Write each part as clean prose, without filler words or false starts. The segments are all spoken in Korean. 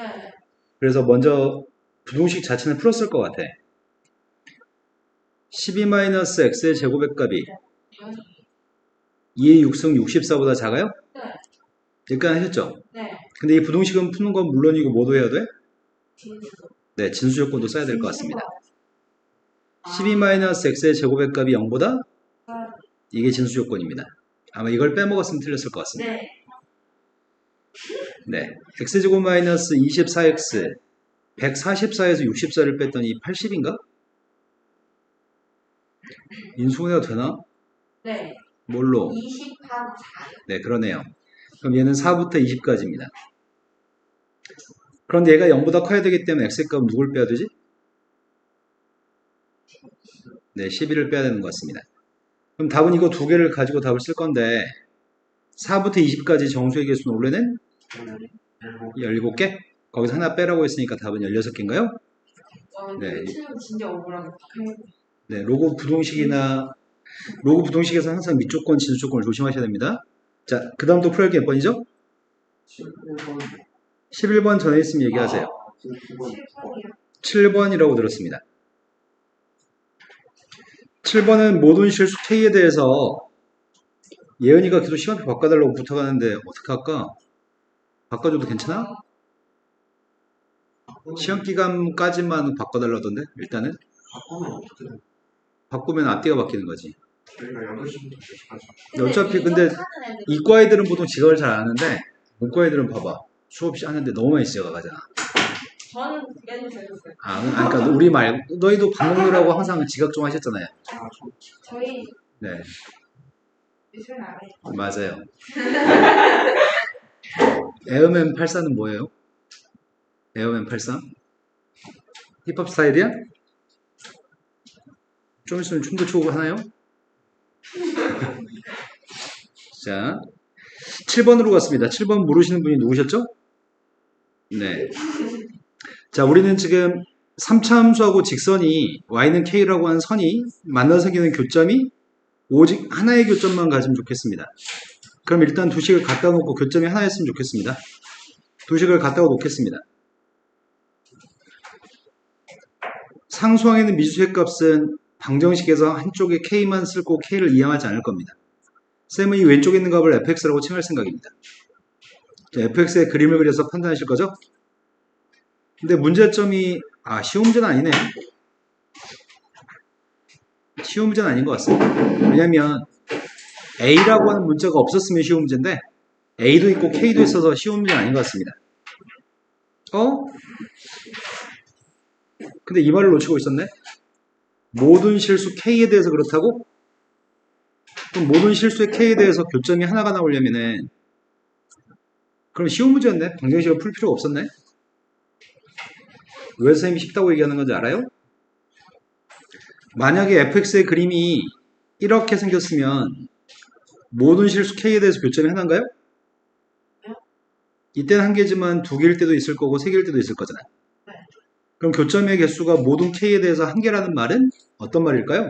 네. 그래서 먼저 부동식 자체는 풀었을 것 같아. 12-x의 제곱의 값이 2의 6승 64보다 작아요? 네. 여기까지 하셨죠? 네. 근데 이 부동식은 푸는 건 물론이고 뭐도 해야 돼? 진수. 네, 진수 조건도 써야 될 것 같습니다. 아. 12-x의 제곱의 값이 0보다 아. 이게 진수 조건입니다. 아마 이걸 빼먹었으면 틀렸을 것 같습니다. 네. 네, x제곱 마이너스 24x 144에서 64를 뺐더니 80인가? 인수분해가 되나? 네. 뭘로? 20하고 4요. 네, 그러네요. 그럼 얘는 4부터 20까지입니다. 그런데 얘가 0보다 커야 되기 때문에 x의 값은 누굴 빼야 되지? 네, 11을 빼야 되는 것 같습니다. 그럼 답은 이거 두 개를 가지고 답을 쓸 건데 4부터 20까지 정수의 개수는 원래는 17개? 거기서 하나 빼라고 했으니까 답은 16개인가요? 네. 진짜 억울하겠다. 네, 로고 부동식에서 항상 밑조건, 진수조건을 조심하셔야 됩니다. 자, 그 다음 또 풀기 몇 번이죠? 11번 전에 있으면 얘기하세요. 7번이라고 들었습니다. 7번은 모든 실수 K에 대해서 예은이가 계속 시간표 바꿔달라고 부탁하는데 어떻게 할까? 바꿔줘도 괜찮아? 시험기간까지만 바꿔달라던데 일단은 바꾸면 앞뒤가 바뀌는 거지. 어차피 근데 이과 애들은 보통 지각을 잘 안 하는데 문과 애들은 봐봐 수업 하는데 너무 많이 지각하잖아. 저는 그게 재밌어요. 그러니까 우리 말고 너희도 밥 먹느라고 항상 지각 좀 하셨잖아요. 저희 네, 미술 안 해요. 맞아요. 에어맨 84는 뭐예요? 에어맨 84? 힙합 스타일이야? 좀 있으면 춤도 추고 하나요? 자, 7번으로 갔습니다. 7번 모르시는 분이 누구셨죠? 네. 자, 우리는 지금 3차 함수하고 직선이 y는 k라고 하는 선이 만나서 생기는 교점이 오직 하나의 교점만 가지면 좋겠습니다. 그럼 일단 두 식을 갖다 놓고 교점이 하나였으면 좋겠습니다. 두 식을 갖다가 놓겠습니다. 상수항에 있는 미수의 값은 방정식에서 한쪽에 k만 쓸 거고 k를 이항하지 않을 겁니다. 쌤은 이 왼쪽에 있는 값을 fx라고 칭할 생각입니다. 자, fx의 그림을 그려서 판단하실 거죠? 근데 문제점이 쉬운 문제는 아니네. 쉬운 문제는 아닌 것 같습니다. 왜냐면 A라고 하는 문자가 없었으면 쉬운 문제인데 A도 있고 K도 있어서 쉬운 문제는 아닌 것 같습니다. 근데 이 말을 놓치고 있었네. 모든 실수 K에 대해서 그렇다고? 그럼 모든 실수의 K에 대해서 교점이 하나가 나오려면은 그럼 쉬운 문제였네. 방정식을 풀 필요가 없었네. 왜 선생님이 쉽다고 얘기하는 건지 알아요? 만약에 fx의 그림이 이렇게 생겼으면 모든 실수 k에 대해서 교점이 하나인가요? 이때는 한 개지만 두 개일 때도 있을 거고 세 개일 때도 있을 거잖아요. 그럼 교점의 개수가 모든 k에 대해서 한 개라는 말은 어떤 말일까요?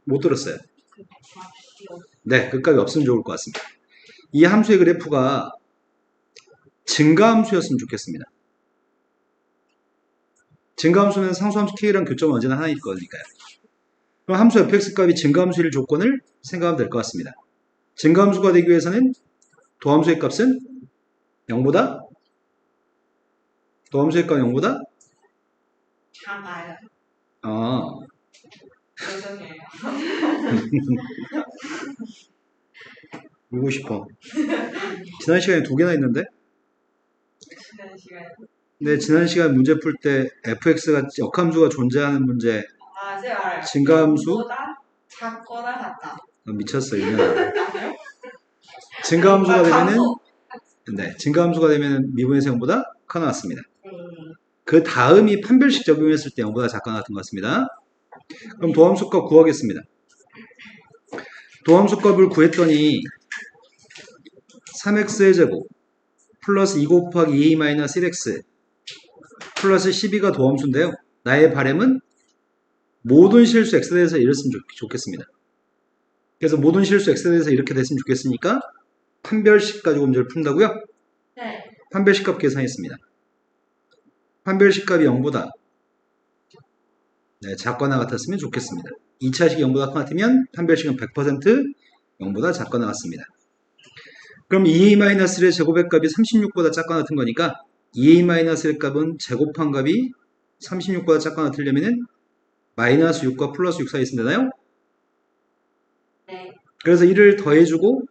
못 들었어요. 네, 그 값이 없으면 좋을 것 같습니다. 이 함수의 그래프가 증가함수였으면 좋겠습니다. 증가함수는 상수함수 k랑 교점은 언제나 하나일 거니까요. 그럼 함수 fx 값이 증가함수일 조건을 생각하면 될 것 같습니다. 증가함수가 되기 위해서는 도함수의 값은 0보다? 도함수의 값 0보다? 작아요. 죄송해요. 울고 싶어. 지난 시간에 두 개나 있는데? 지난 시간에. 네, 지난 시간 문제 풀 때 fx가 역함수가 존재하는 문제 제가 알아요. 증가함수? 보다 작거나 같다. 미쳤어, 이년아. 증가함수가 되면은 네, 증가함수가 되면은 미분에서 0보다 커 나왔습니다. 그 다음이 판별식 적용했을 때 0보다 작거나 같은 것 같습니다. 그럼 도함수 값 구하겠습니다. 도함수 값을 구했더니 3x의 제곱 플러스 2 곱하기 2a 마이너스 1x 플러스 12가 도함수인데요. 나의 바램은 모든 실수 x에 대해서 이랬으면 좋겠습니다. 그래서 모든 실수 x에 대해서 이렇게 됐으면 좋겠으니까 판별식 가지고 문제를 푼다고요? 네. 판별식 값 계산했습니다. 판별식 값이 0보다 작거나 같았으면 좋겠습니다. 2차식이 0보다 같으면 판별식은 100% 0보다 작거나 같습니다. 그럼 2a-1의 제곱의 값이 36보다 작거나 같은 거니까 2a-1의 값은 제곱한 값이 36보다 작거나 같으려면은 마이너스 6과 플러스 6 사이에 있으면 되나요? 네. 그래서 1을 더해주고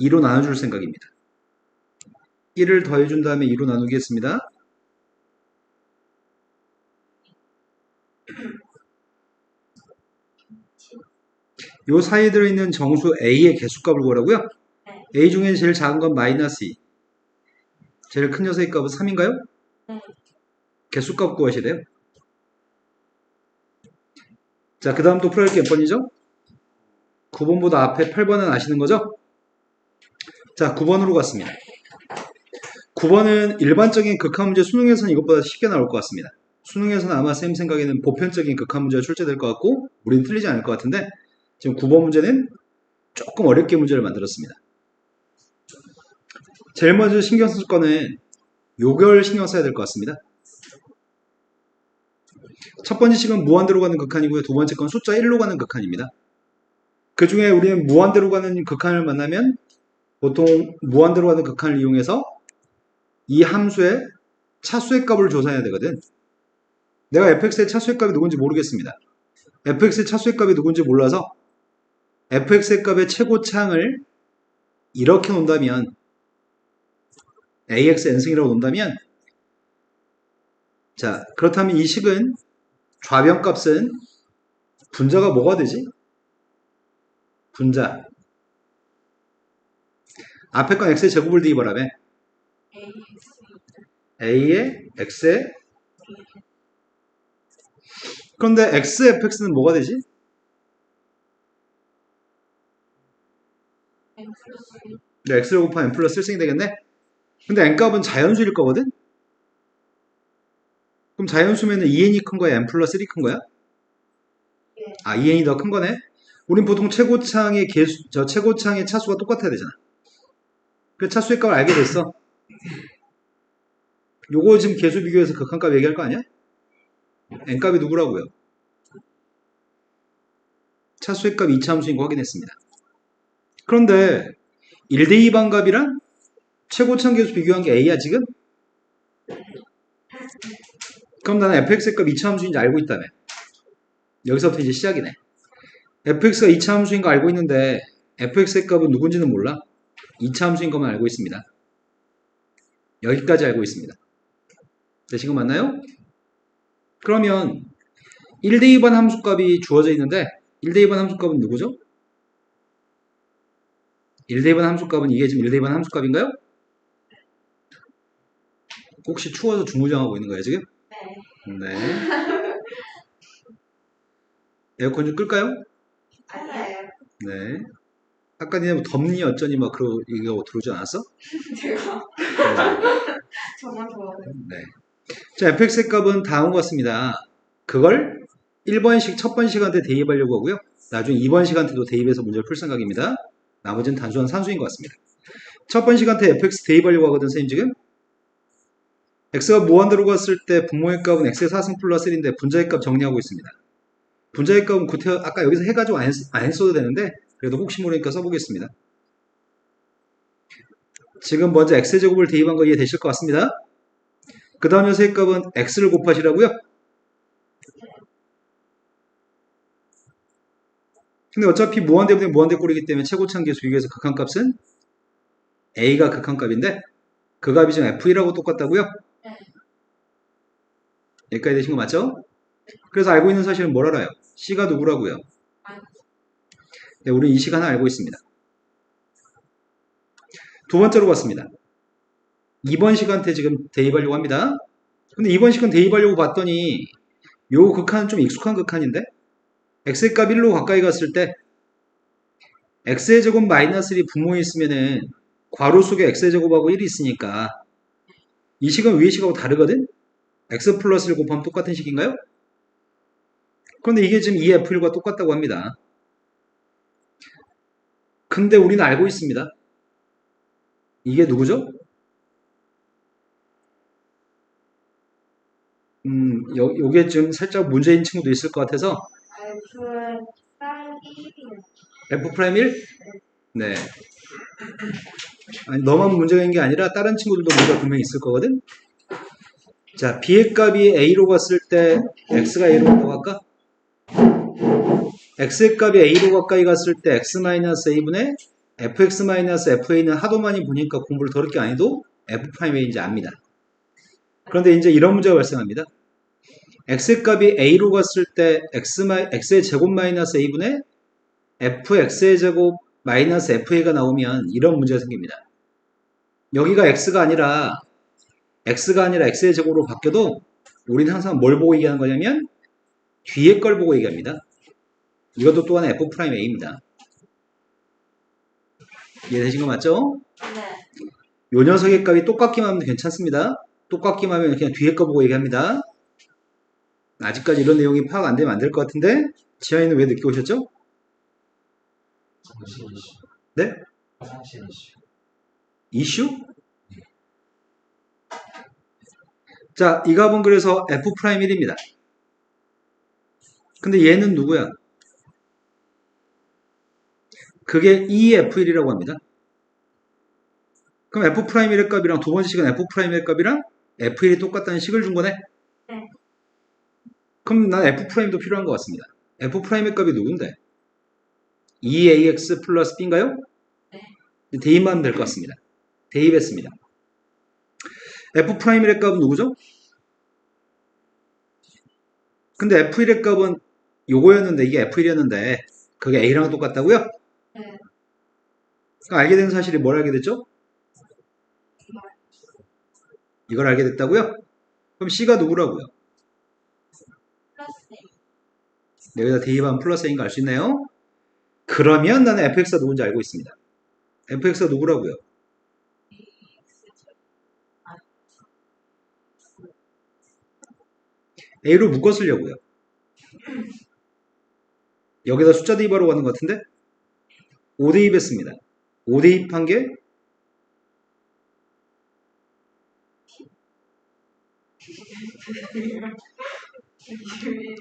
2로 나눠줄 생각입니다. 1을 더해준 다음에 2로 나누겠습니다. 요 사이에 들어있는 정수 a의 개수값을 구하라고요? 네. a 중에 제일 작은 건 마이너스 2. 제일 큰 녀석의 값은 3인가요? 네. 개수값 구하셔야 돼요. 자, 그 다음 또 풀어야 할 게 몇 번이죠? 9번보다 앞에 8번은 아시는 거죠? 자, 9번으로 갔습니다. 9번은 일반적인 극한 문제 수능에서는 이것보다 쉽게 나올 것 같습니다. 수능에서는 아마 쌤 생각에는 보편적인 극한 문제가 출제될 것 같고 우리는 틀리지 않을 것 같은데 지금 9번 문제는 조금 어렵게 문제를 만들었습니다. 제일 먼저 신경 쓸 거는 요걸 신경 써야 될 것 같습니다. 첫 번째 식은 무한대로 가는 극한이고요. 두 번째 건 숫자 1로 가는 극한입니다. 그 중에 우리는 무한대로 가는 극한을 만나면 보통 무한대로 가는 극한을 이용해서 이 함수의 차수의 값을 조사해야 되거든. 내가 fx의 차수의 값이 누군지 모르겠습니다. fx의 차수의 값이 누군지 몰라서 fx의 값의 최고차항을 이렇게 놓는다면 ax n승이라고 놓는다면 자 그렇다면 이 식은 좌변값은 분자가 뭐가 되지? 분자 앞에 건 x의 제곱을 대입하라며 a의 x의 그런데 xfx는 뭐가 되지? 네, x를 곱하면 n 플러스 1승이 되겠네? 근데 n값은 자연수일 거거든? 그럼 자연수면은 2n이 큰 거야? n 플러스 1이 큰 거야? 아, 2n이 더 큰 거네? 우린 보통 최고차항의 최고차항의 차수가 똑같아야 되잖아. 그 차수의 값을 알게 됐어. 요거 지금 계수 비교해서 극한값 얘기할 거 아니야? n값이 누구라고요? 차수의 값 2차 함수인 거 확인했습니다. 그런데 1대2 반값이랑 최고차항 계수 비교한 게 a야 지금? 그럼 나는 fx의 값 2차 함수인지 알고 있다며. 여기서부터 이제 시작이네. fx가 2차 함수인 거 알고 있는데 fx의 값은 누군지는 몰라. 2차 함수인 것만 알고 있습니다. 여기까지 알고 있습니다. 되신 거 맞나요? 그러면 1대2반 함수값이 주어져 있는데 1대2반 함수값은 누구죠? 1대2반 함수값은 이게 지금 1대2반 함수값인가요? 혹시 추워서 중무장하고 있는 거예요 지금? 네. 네. 에어컨 좀 끌까요? 아니에요. 네. 아까 니네 뭐 덥니 어쩌니 막 그러고 얘기하고 들어오지 않았어? 제가 정말 좋아해요. 네. 자, fx의 값은 다음과 같습니다. 그걸 1번 첫 번 시간대 대입하려고 하고요. 나중에 2번 시간대도 대입해서 문제를 풀 생각입니다. 나머지는 단순한 산수인 것 같습니다. 첫 번 시간대 fx 대입하려고 하거든, 선생님 지금. x가 무한대로 갔을 때 분모의 값은 x의 4승 플러스 1인데 분자의 값 정리하고 있습니다. 분자의 값은 아까 여기서 해가지고 안 써도 되는데 그래도 혹시 모르니까 써보겠습니다. 지금 먼저 x제곱을 대입한 거 이해되실 것 같습니다. 그 다음 녀석의 값은 x를 곱하시라고요. 근데 어차피 무한대분의 무한대 꼴이기 때문에 최고차항 계수 비교해서 극한값은 a가 극한값인데 그 값이 지금 f1하고 똑같다고요? 네. 여기까지 되신 거 맞죠? 그래서 알고 있는 사실은 뭘 알아요? c가 누구라고요? 네, 우리는 이 시간을 알고 있습니다. 두 번째로 갔습니다. 2번 시간대 지금 대입하려고 합니다. 근데 2번 시간 대입하려고 봤더니 요 극한은 좀 익숙한 극한인데 x의 값 1로 가까이 갔을 때 x의 제곱 마이너스 1이 분모에 있으면은 괄호 속에 x의 제곱하고 1이 있으니까 이 식은 위의 식하고 다르거든? x 플러스 1 곱하면 똑같은 식인가요? 그런데 이게 지금 2f1과 똑같다고 합니다. 근데 우리는 알고 있습니다. 이게 누구죠? 요게 좀 살짝 문제인 친구도 있을 것 같아서 F 프라임 1이요. F 프라임 1? 네. 아니, 너만 문제가 있는 게 아니라 다른 친구들도 문제가 분명히 있을 거거든? 자, B의 값이 A로 갔을 때 X가 A로 갔다고 할까? X의 값이 A로 가까이 갔을 때 X-A분의 fx-fa는 하도 많이 보니까 공부를 더럽게 안 해도 F'A인지 압니다. 그런데 이제 이런 문제가 발생합니다. X의 값이 A로 갔을 때 X의 제곱 마이너스 A분의 fx의 제곱 마이너스 fa가 나오면 이런 문제가 생깁니다. 여기가 x가 아니라 x의 제곱으로 바뀌어도 우리는 항상 뭘 보고 얘기하는 거냐면 뒤에 걸 보고 얘기합니다. 이것도 또한 f'A입니다. 이해되신 거 맞죠? 네. 요 녀석의 값이 똑같기만 하면 괜찮습니다. 똑같기만 하면 그냥 뒤에 거 보고 얘기합니다. 아직까지 이런 내용이 파악 안 되면 안 될 것 같은데 지아이는 왜 늦게 오셨죠? 정신 이슈. 네? 화장실 이슈. 이슈? 자, 이 값은 그래서 F'1입니다. 근데 얘는 누구야? 그게 EF1이라고 합니다. 그럼 F'의 값이랑 두 번째 식은 F'의 값이랑 F1이 똑같다는 식을 준 거네? 네. 그럼 난 F'도 필요한 것 같습니다. F'의 값이 누군데? 2ax 플러스 b인가요? 네. 대입만 하면 될 것 같습니다. 대입했습니다. F'의 값은 누구죠? 근데 F1의 값은 요거였는데 이게 F1이었는데 그게 A랑 똑같다고요? 네. 그럼 알게 된 사실이 뭘 알게 됐죠? 이걸 알게 됐다고요? 그럼 C가 누구라고요? 플러스 여기다 대입하면 플러스 A인 거 알 수 있나요? 그러면 나는 fx가 누군지 알고 있습니다. fx가 누구라고요? A로 묶어 쓰려고요. 여기다 숫자 대입하러 가는 것 같은데 5대입했습니다. 5대입한 게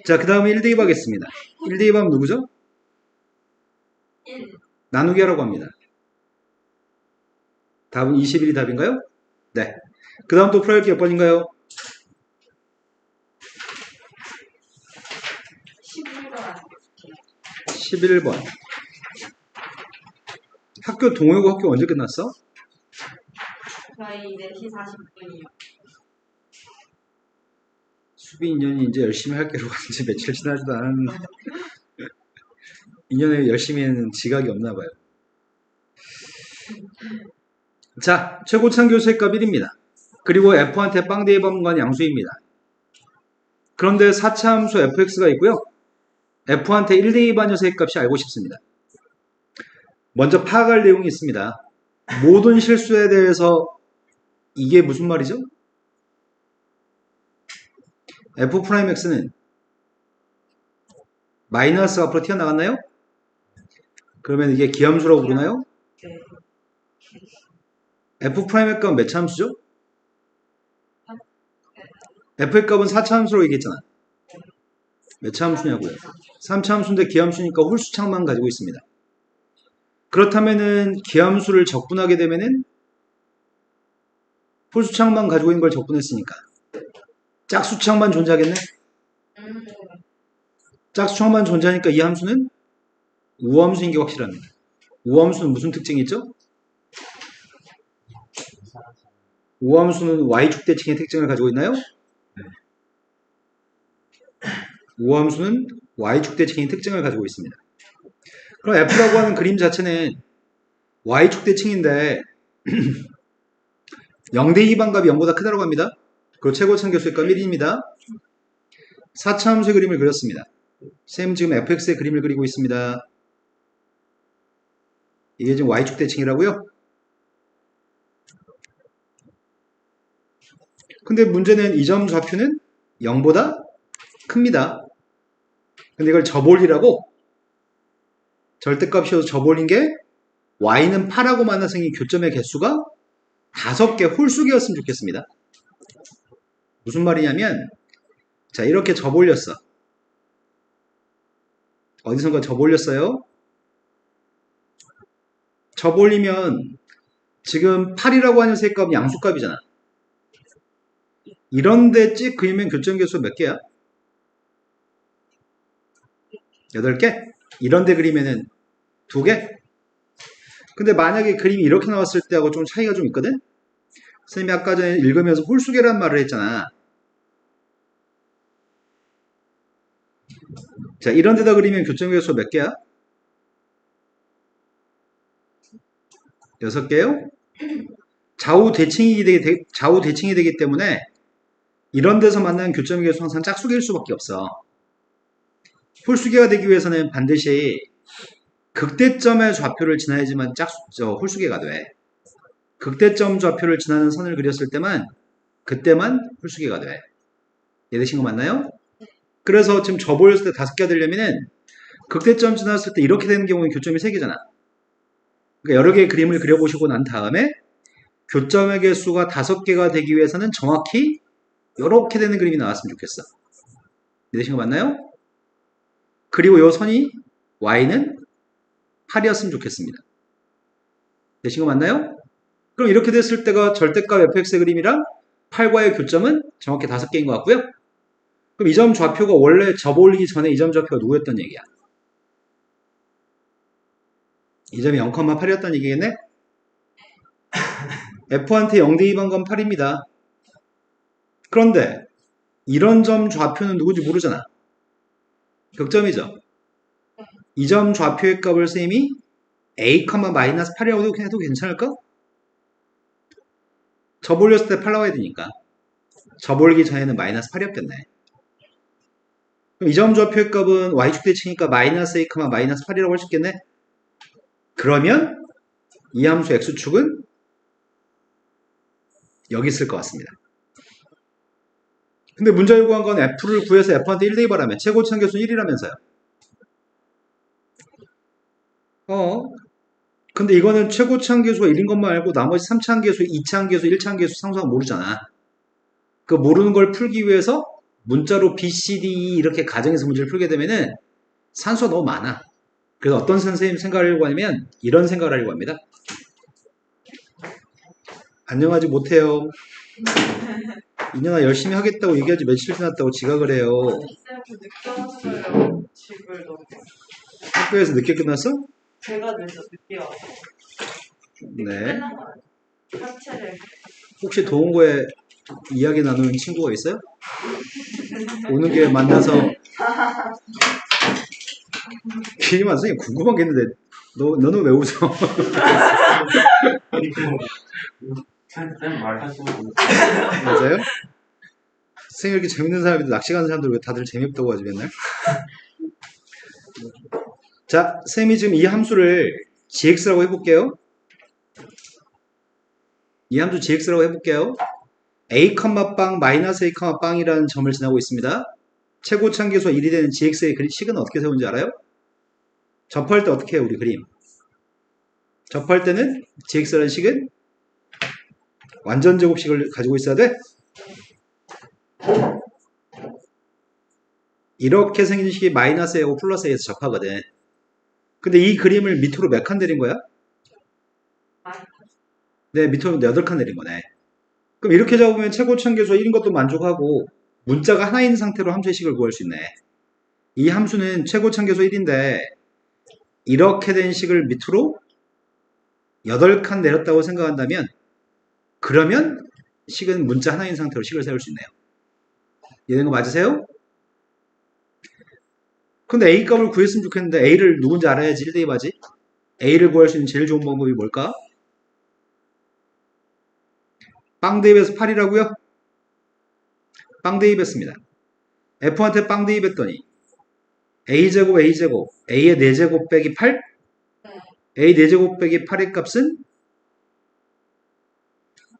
자, 그 다음에 1대입 하겠습니다. 1대입하면 누구죠? 1. 나누기 하라고 합니다. 답은 21이 답인가요? 네. 그 다음 또 풀어야 할 게 몇 번인가요? 11번. 11번. 학교 동호회고 학교 언제 끝났어? 저희 4시 40분이요. 수비 인연이 이제 열심히 할 게로 간지 며칠 지나지도 않았는데 인연에 열심히 하는 지각이 없나 봐요. 자, 최고참 교수의 값 1입니다. 그리고 f한테 빵 대입하는 건 양수입니다. 그런데 4차 함수 fx가 있고요. f한테 1 대입한 녀석의 값이 알고 싶습니다. 먼저 파악할 내용이 있습니다. 모든 실수에 대해서 이게 무슨 말이죠? f'x는 마이너스 앞으로 튀어나갔나요? 그러면 이게 기함수라고 부르나요? 네. f'의 값은 몇 차 함수죠? f의 값은 4차 함수라고 얘기했잖아. 몇 차 함수냐고요? 3차 함수인데 기함수니까 홀수창만 가지고 있습니다. 그렇다면은 기함수를 적분하게 되면은 홀수창만 가지고 있는 걸 적분했으니까 짝수창만 존재하겠네? 짝수창만 존재하니까 이 함수는 우함수인 게 확실합니다. 우함수는 무슨 특징이 있죠? 우함수는 y축대칭의 특징을 가지고 있나요? 우함수는 y축대칭의 특징을 가지고 있습니다. 그럼 f라고 하는 그림 자체는 y축대칭인데 0대2 반값이 0보다 크다고 합니다. 그리고 최고참 교수의 값 1입니다. 4차 함수의 그림을 그렸습니다. 쌤 지금 fx의 그림을 그리고 있습니다. 이게 지금 y축대칭이라고요? 근데 문제는 이 점 좌표는 0보다 큽니다. 근데 이걸 접올리라고 절대값이어서 접올린 게 y는 8하고 만나 생긴 교점의 개수가 5개 홀수개였으면 좋겠습니다. 무슨 말이냐면 자, 이렇게 접올렸어. 어디선가 접올렸어요? 접올리면 지금 8이라고 하는 세값은 양수값이잖아. 이런데 찍 그리면 교점계수 몇 개야? 8개? 이런데 그리면은 2개? 근데 만약에 그림이 이렇게 나왔을 때하고 좀 차이가 좀 있거든? 선생님이 아까 전에 읽으면서 홀수계란 말을 했잖아. 자, 이런 데다 그리면 교점계수 몇 개야? 6개요? 좌우 대칭이 되기 때문에 이런 데서 만나는 교점계수 항상 짝수계일 수밖에 없어. 홀수계가 되기 위해서는 반드시 극대점의 좌표를 지나야지만 홀수계가 돼. 극대점 좌표를 지나는 선을 그렸을 때만 그때만 홀수계가 돼. 이해되신 거 맞나요? 그래서 지금 접올렸을 때 5개가 되려면은 극대점 지났을 때 이렇게 되는 경우는 교점이 3개잖아. 그러니까 여러 개의 그림을 그려보시고 난 다음에 교점의 개수가 5개가 되기 위해서는 정확히 이렇게 되는 그림이 나왔으면 좋겠어. 이해되신 거 맞나요? 그리고 이 선이 y는 8이었으면 좋겠습니다. 되신 거 맞나요? 그럼 이렇게 됐을 때가 절대값 fx의 그림이랑 8과의 교점은 정확히 5개인 것 같고요. 그럼 이 점 좌표가 원래 접어올리기 전에 이 점 좌표가 누구였던 얘기야? 이 점이 0,8이었던 얘기겠네? F한테 0대 2번 건 8입니다. 그런데 이런 점 좌표는 누구지 모르잖아. 극점이죠. 이 점 좌표의 값을 쌤이 a,-8이라고 해도 괜찮을까? 접올렸을 때 8 나와야 되니까. 접올리기 전에는 -8이었겠네. 그럼 이 점 좌표의 값은 y축 대칭이니까 -a,-8이라고 할 수 있겠네? 그러면 이 함수 x축은 여기 있을 것 같습니다. 근데 문제를 구한 건 f를 구해서 f한테 1 대입하라면 최고치한 개수는 1이라면서요. 근데 이거는 최고치한 개수가 1인 것만 알고 나머지 3차한 개수, 2차한 개수, 1차한 개수 상수항 모르잖아. 그 모르는 걸 풀기 위해서 문자로 B, C, D, E 이렇게 가정에서 문제를 풀게 되면은 산수가 너무 많아. 그래서 어떤 선생님 생각을 하려고 하냐면 이런 생각을 하려고 합니다. 안녕하지 못해요. 이년아 열심히 하겠다고 얘기하지 며칠 지났다고 지각을 해요. 늦게 왔어요. 집을 너무. 학교에서 늦게 끝났어? 제가 늦게 와서. 네. 하체를. 혹시 도움고에 이야기 나누는 친구가 있어요? 오는 길에 만나서 기만 선생님 궁금한 게 있는데 너는 왜 웃어? 쌤 말할 수 없는. 맞아요? 선생님 이렇게 재밌는 사람인데 낚시 가는 사람들 왜 다들 재미없다고 하지 맨날? 자, 쌤이 지금 이 함수를 gx라고 해볼게요. 이 함수 gx라고 해볼게요. a, 빵, a, 빵이라는 점을 지나고 있습니다. 최고차계수가 1이 되는 gx의 식은 어떻게 세우는지 알아요? 접할 때 어떻게 해요, 우리 그림? 접할 때는 gx라는 식은 완전 제곱식을 가지고 있어야 돼? 이렇게 생긴 식이 -a하고 +a에서 접하거든. 근데 이 그림을 밑으로 몇 칸 내린 거야? 네, 밑으로 8칸 내린 거네. 그럼 이렇게 잡으면 최고차계수가 1인 것도 만족하고 문자가 하나 있는 상태로 함수의 식을 구할 수 있네. 이 함수는 최고차계수 1인데 이렇게 된 식을 밑으로 8칸 내렸다고 생각한다면 그러면 식은 문자 하나인 상태로 식을 세울 수 있네요. 이해된 거 맞으세요? 근데 A 값을 구했으면 좋겠는데 A를 누군지 알아야지 1 대입하지. A를 구할 수 있는 제일 좋은 방법이 뭘까? 빵 대입해서 8이라고요? 빵 대입했습니다. F한테 빵 대입했더니 A제곱 A제곱 A의 4제곱 빼기 8? A 4제곱 빼기 8의 값은?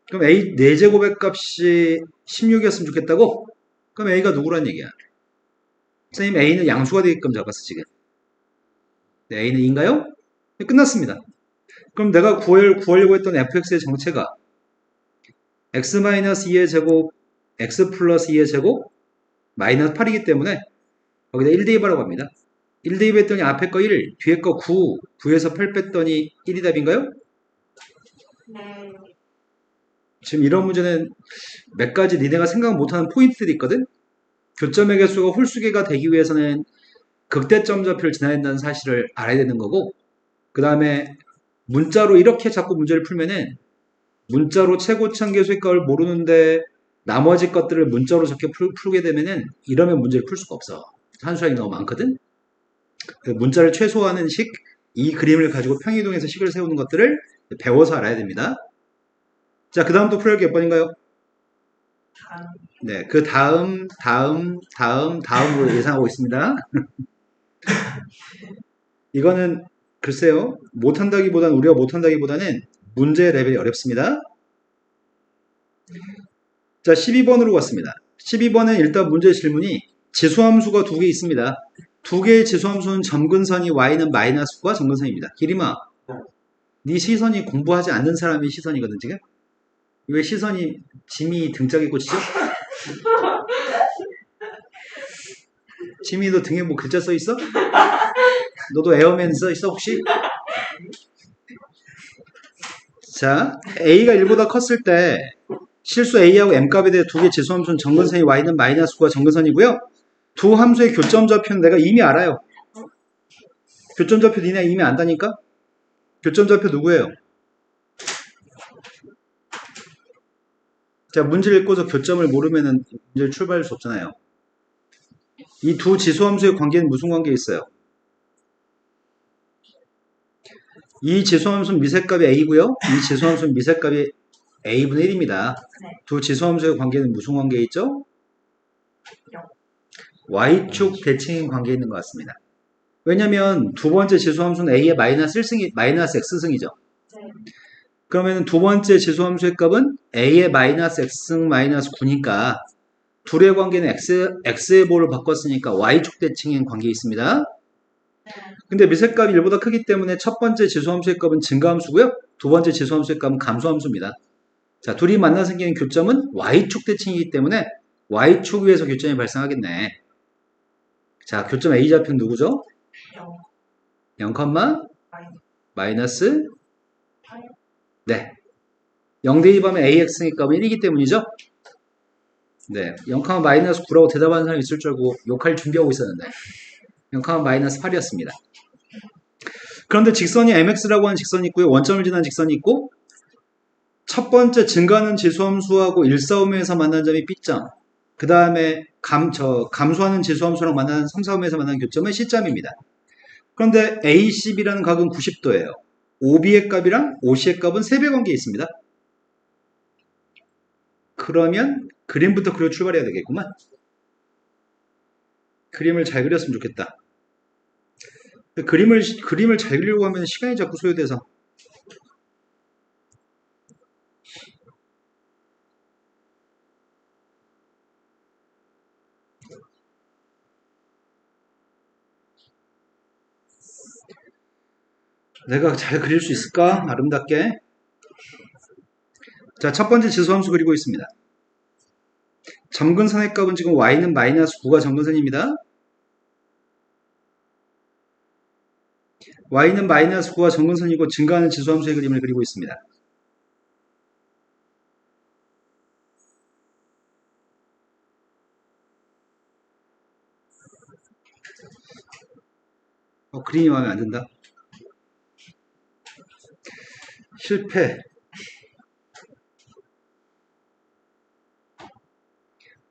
그럼 A 4제곱의 값이 16이었으면 좋겠다고? 그럼 A가 누구란 얘기야? 선생님 A는 양수가 되게끔 잡았어 지금. 네, A는 2인가요? 네, 끝났습니다. 그럼 내가 구하려고 했던 fx의 정체가 x-2의 제곱 x 플러스 2의 제곱 마이너스 8이기 때문에 거기다 1 대입하라고 합니다. 1 대입했더니 앞에 거 1, 뒤에 거 9, 9에서 8 뺐더니 1이 답인가요? 네. 지금 이런 문제는 몇 가지 니네가 생각 못하는 포인트들이 있거든? 교점의 개수가 홀수계가 되기 위해서는 극대점 좌표를 지나야 된다는 사실을 알아야 되는 거고, 그 다음에 문자로 이렇게 자꾸 문제를 풀면은 문자로 최고참 개수의 값을 모르는데 나머지 것들을 문자로 저렇게 풀게 되면은 이러면 문제를 풀 수가 없어. 산수량이 너무 많거든? 그 문자를 최소화하는 식, 이 그림을 가지고 평이동에서 식을 세우는 것들을 배워서 알아야 됩니다. 자, 그 다음 또 풀 게 몇 번인가요? 다음. 네, 그 다음으로 예상하고 있습니다. 이거는 글쎄요, 우리가 못한다기보다는 문제 레벨이 어렵습니다. 자, 12번으로 갔습니다. 12번은 일단 문제 질문이 지수함수가 두 개 있습니다. 두 개의 지수함수는 점근선이 y는 마이너스 9가 점근선입니다. 기림아, 네 시선이 공부하지 않는 사람의 시선이거든 지금? 왜 시선이 지미 등짝에 꽂히죠? 지미 너 등에 뭐 글자 써 있어? 너도 에어맨 써 있어 혹시? 자, a가 1보다 컸을 때 실수 a하고 m값에 대해 두 개 지수함수는 점근선이 y는 마이너스 9가 점근선이고요. 두 함수의 교점 좌표는 내가 이미 알아요. 교점 좌표 니네 이미 안다니까? 교점 좌표 누구예요? 자, 문제를 읽고서 교점을 모르면은 문제를 출발할 수 없잖아요. 이 두 지수함수의 관계는 무슨 관계에 있어요? 이 지수함수는 미세값이 a고요. 이 지수함수는 미세값이 a분의 1입니다. 두 지수함수의 관계는 무슨 관계에 있죠? y축 대칭인 관계에 있는 것 같습니다. 왜냐면 두 번째 지수함수는 a의 마이너스 x승이죠. 그러면 두 번째 지수함수의 값은 a의 마이너스 x승 마이너스 9니까 둘의 관계는 x의 보를 바꿨으니까 y축 대칭인 관계에 있습니다. 근데 미세값이 1보다 크기 때문에 첫 번째 지수함수의 값은 증가함수고요. 두 번째 지수함수의 값은 감소함수입니다. 자, 둘이 만나 생기는 교점은 y축 대칭이기 때문에 y축 위에서 교점이 발생하겠네. 자, 교점 A 좌표는 누구죠? 0, 마이너스 네. 0 대입하면 AX의 값은 1이기 때문이죠? 네. 0, 마이너스 9라고 대답하는 사람이 있을 줄 알고 욕할 준비하고 있었는데 0, 마이너스 8이었습니다. 그런데 직선이 MX라고 하는 직선이 있고요. 원점을 지나는 직선이 있고 첫 번째 증가하는 지수함수하고 일사오면에서 만난 점이 B점, 그 다음에 감소하는 지수함수랑 만나는 3, 4음에서 만나는 교점은 C점입니다. 그런데 ACB라는 각은 90도예요. OB의 값이랑 OC의 값은 3배 관계에 있습니다. 그러면 그림부터 그려 출발해야 되겠구만. 그림을 잘 그렸으면 좋겠다. 그림을 잘 그리려고 하면 시간이 자꾸 소요돼서. 내가 잘 그릴 수 있을까? 아름답게. 자, 첫 번째 지수함수 그리고 있습니다. 점근선의 값은 지금 y는 마이너스 9가 점근선입니다. y는 마이너스 9가 점근선이고 증가하는 지수함수의 그림을 그리고 있습니다. 그림이 마음에 안 든다. 실패.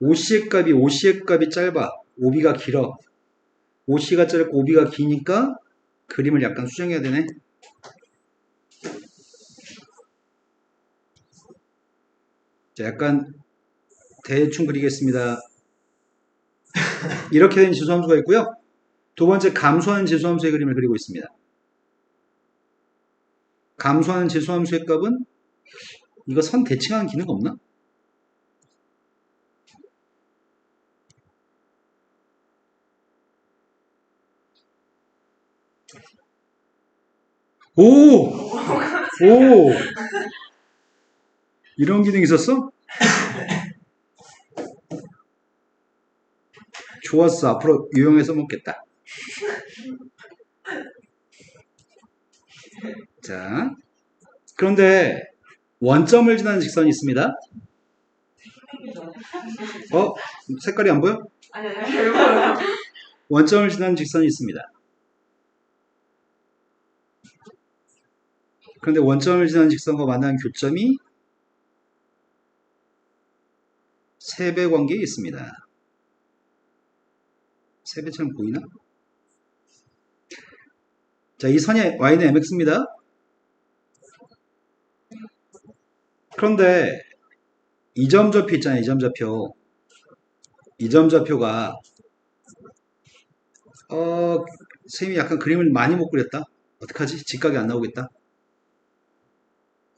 OC의 값이 짧아. OB가 길어. OC가 짧고 OB가 기니까 그림을 약간 수정해야 되네. 자, 약간 대충 그리겠습니다. 이렇게 된 지수함수가 있고요. 두 번째 감소하는 지수함수의 그림을 그리고 있습니다. 감소하는 지수함수의 값은 이거 선 대칭하는 기능 없나? 오! 이런 기능이 있었어? 좋았어. 앞으로 유용해서 먹겠다. 자, 그런데 원점을 지나는 직선이 있습니다. 색깔이 안 보여? 아니, 결국은. 원점을 지나는 직선이 있습니다. 그런데 원점을 지나는 직선과 만나는 교점이 세배 관계에 있습니다. 세배처럼 보이나? 자, 이 선의 y는 mx입니다. 그런데 이 점 좌표 있잖아요. 이 점 좌표. 이 점 좌표가 선생님이 약간 그림을 많이 못 그렸다. 어떡하지? 직각이 안 나오겠다.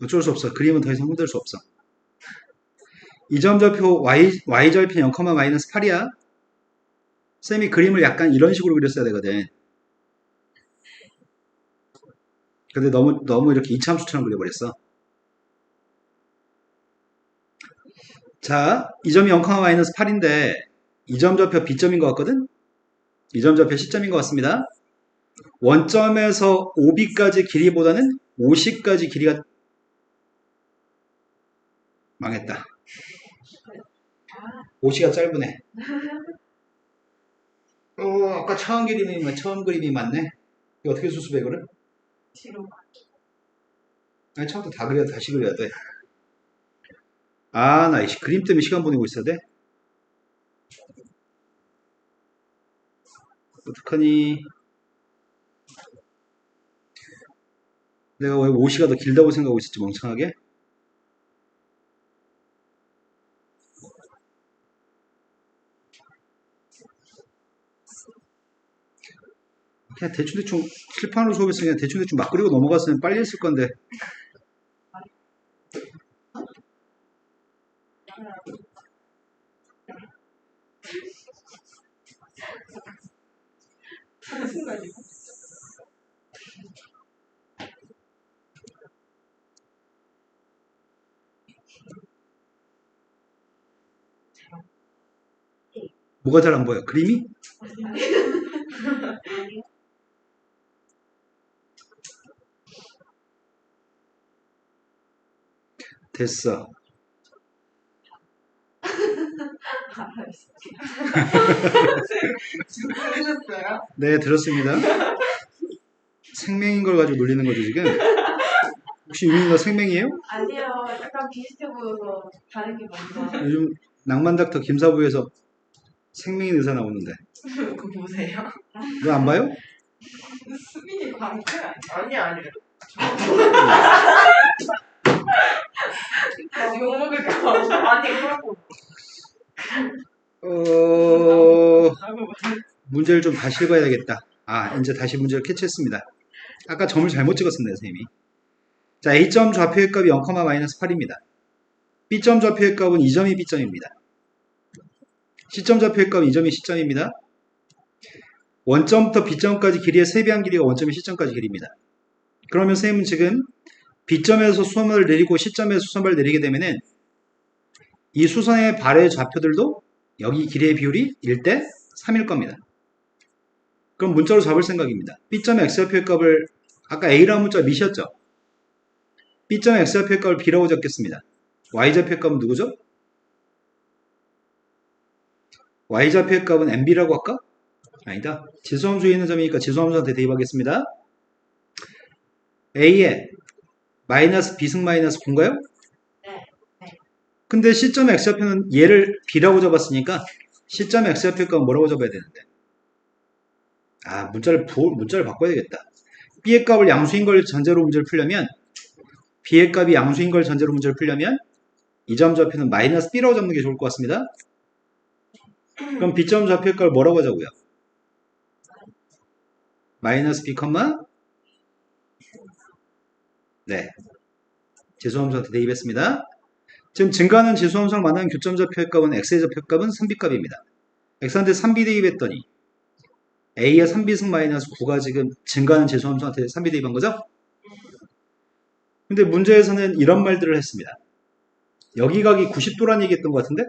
어쩔 수 없어. 그림은 더 이상 흔들 수 없어. 이 점 좌표 y절편 0,-8이야. 쌤이 그림을 약간 이런 식으로 그렸어야 되거든. 근데 너무 이렇게 이차함수처럼 그려버렸어. 자, 이 점이 0,-8인데 이 점 좌표 B점인 것 같거든? 이 점 좌표 C점인 것 같습니다. 원점에서 OB까지 길이보다는 OC까지 길이가 망했다. OC가 짧으네. 아까 처음 그림이 맞네. 이거 어떻게 수습해, 이거를? 뒤로. 아니, 처음부터 다 그려야 다시 그려야 돼. 나 그림 때문에 시간 보내고 있어야 돼? 어떡하니? 내가 왜 OC가 더 길다고 생각하고 있었지, 멍청하게? 그냥 대충 칠판으로 수업했으면 그냥 대충 막 그리고 넘어갔으면 빨리 했을 건데. 뭐가 잘 안 보여? 그림이? 됐어. 지금 들으셨어요? 네, 들었습니다. 생명인 걸 가지고 놀리는 거죠, 지금? 혹시 유민이가 생명이에요? 아니요, 약간 비슷해 보여서 다른 게 뭔가. 요즘 낭만닥터 김사부에서 생명인 의사 나오는데. 그거 보세요. 너 안 봐요? 수빈이 광고 아니야. 욕먹을 거 아니 그러고. 문제를 좀 다시 읽어야 되겠다. 이제 다시 문제를 캐치했습니다. 아까 점을 잘못 찍었습니다, 선생님이. 자, A점 좌표의 값이 0,-8입니다. B점 좌표의 값은 2점이 B점입니다. C점 좌표의 값은 2점이 C점입니다. 원점부터 B점까지 길이의 3배한 길이가 원점의 C점까지 길이입니다. 그러면 선생님은 지금 B점에서 수선발을 내리고 C점에서 수선발을 내리게 되면은 이 수선의 발의 좌표들도 여기 길이의 비율이 1대 3일 겁니다. 그럼 문자로 잡을 생각입니다. B점의 X좌표의 값을 아까 A라는 문자가 미시였죠? B점의 X좌표의 값을 B라고 적겠습니다. Y좌표의 값은 누구죠? Y좌표의 값은 MB라고 할까? 아니다. 지수함수에 있는 점이니까 지수함수한테 대입하겠습니다. A에 마이너스 B승 마이너스 9인가요? 네. 근데 C점의 X좌표는 얘를 B라고 잡았으니까 C점의 X좌표의 값은 뭐라고 잡아야 되는데? 문자를 바꿔야 되겠다. B의 값을 양수인 걸 전제로 문제를 풀려면 B의 값이 양수인 걸 전제로 문제를 풀려면 이 점 좌표는 마이너스 B라고 잡는 게 좋을 것 같습니다. 그럼 B점 좌표의 값을 뭐라고 하자고요? 마이너스 B, 네. 지수함수한테 대입했습니다. 지금 증가하는 지수함수랑 만나는 교점 좌표의 값은 X의 좌표의 값은 3B 값입니다. X한테 3B 대입했더니 A의 3B승 마이너스 9가 지금 증가하는 지수함수한테 3B 대입한 거죠? 근데 문제에서는 이런 말들을 했습니다. 여기 각이 90도란 얘기 했던 것 같은데?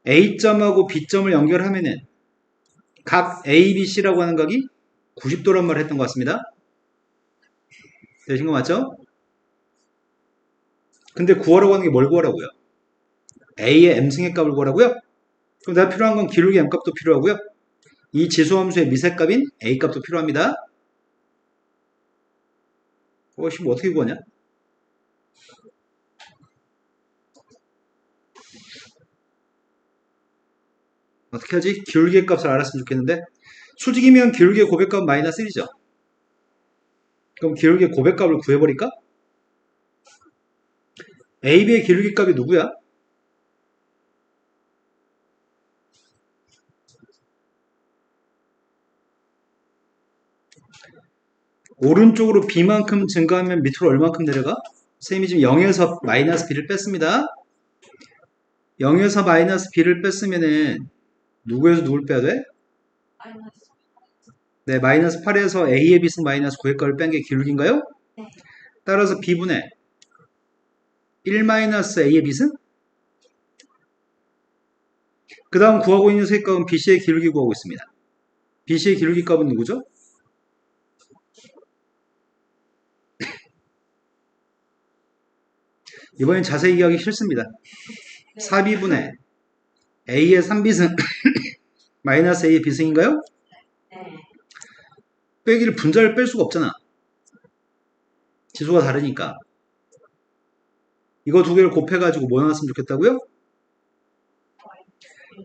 A점하고 B점을 연결하면은 각 A, B, C라고 하는 각이 90도란 말을 했던 것 같습니다. 되신 거 맞죠? 근데 구하라고 하는 게 뭘 구하라고요? A의 M승의 값을 구하라고요? 그럼 내가 필요한 건 기울기 M값도 필요하고요. 이 지수함수의 미세값인 A값도 필요합니다. 뭐 어떻게 구하냐? 어떻게 하지? 기울기의 값을 알았으면 좋겠는데 수직이면 기울기의 고백값 마이너스 1이죠. 그럼 기울기의 고백값을 구해버릴까? AB의 기울기 값이 누구야? 오른쪽으로 B만큼 증가하면 밑으로 얼만큼 내려가? 선생님이 지금 0에서 마이너스 B를 뺐습니다. 0에서 마이너스 B를 뺐으면은 누구에서 누굴 빼야 돼? 마이너스. 네, 마이너스 8에서 A의 B승 마이너스 9의 값을 뺀 게 기울기인가요? 네. 따라서 B분의 1 마이너스 A의 B승? 그 다음 구하고 있는 세값은 BC의 기울기 구하고 있습니다. BC의 기울기 값은 누구죠? 이번엔 자세히 이해하기 싫습니다. 네. 4B분의 A의 3B승 마이너스 A의 B승인가요? 네. 빼기를 분자를 뺄 수가 없잖아. 지수가 다르니까. 이거 두 개를 곱해가지고 뭐 나왔으면 좋겠다고요?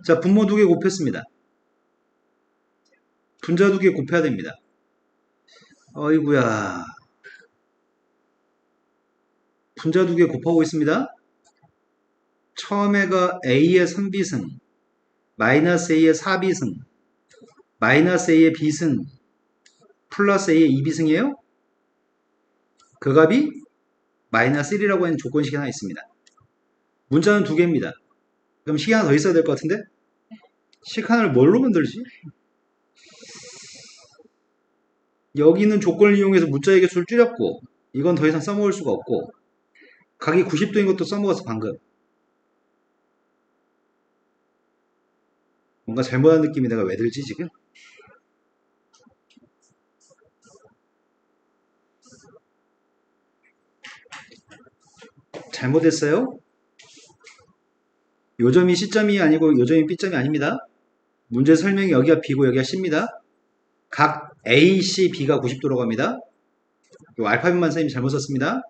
자, 분모 두 개 곱했습니다. 분자 두 개 곱해야 됩니다. 어이구야. 분자 두 개 곱하고 있습니다. 처음에가 A의 3B승, 마이너스 A의 4B승, 마이너스 A의 B승, 플러스 A의 2B승이에요? 그 값이 마이너스 1이라고 하는 조건식이 하나 있습니다. 문자는 두 개입니다. 그럼 식이 하나 더 있어야 될 것 같은데? 식 하나를 뭘로 만들지? 여기 있는 조건을 이용해서 문자의 개수를 줄였고 이건 더 이상 써먹을 수가 없고 각이 90도인 것도 써먹었어 방금. 뭔가 잘못한 느낌이 내가 왜 들지 지금? 잘못했어요? 요점이 C점이 아니고 요점이 B점이 아닙니다. 문제 설명이 여기가 B고 여기가 C입니다. 각 A, C, B가 90도로 갑니다. 요 알파벳만 선생님이 잘못 썼습니다.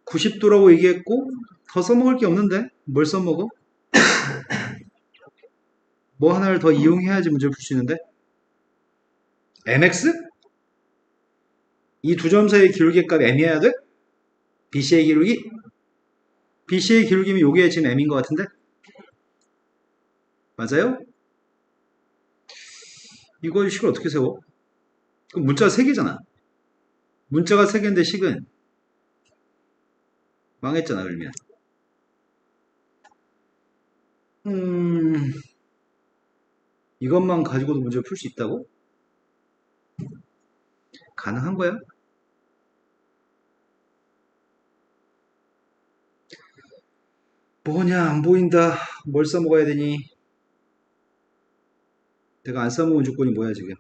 90도라고 얘기했고 더 써먹을 게 없는데 뭘 써먹어? 뭐 하나를 더 이용해야지 문제를 풀 수 있는데 MX? 이 두 점 사이의 기울기 값이 M이어야 돼? BC의 기울기? BC의 기울기면 요게 지금 M인 것 같은데? 맞아요? 이거 식을 어떻게 세워? 그럼 문자가 3개잖아. 문자가 3개인데 식은 망했잖아 그러면. 이것만 가지고도 문제를 풀 수 있다고? 가능한 거야? 뭐냐 안 보인다. 뭘 써먹어야 되니? 내가 안 써먹은 조건이 뭐야 지금?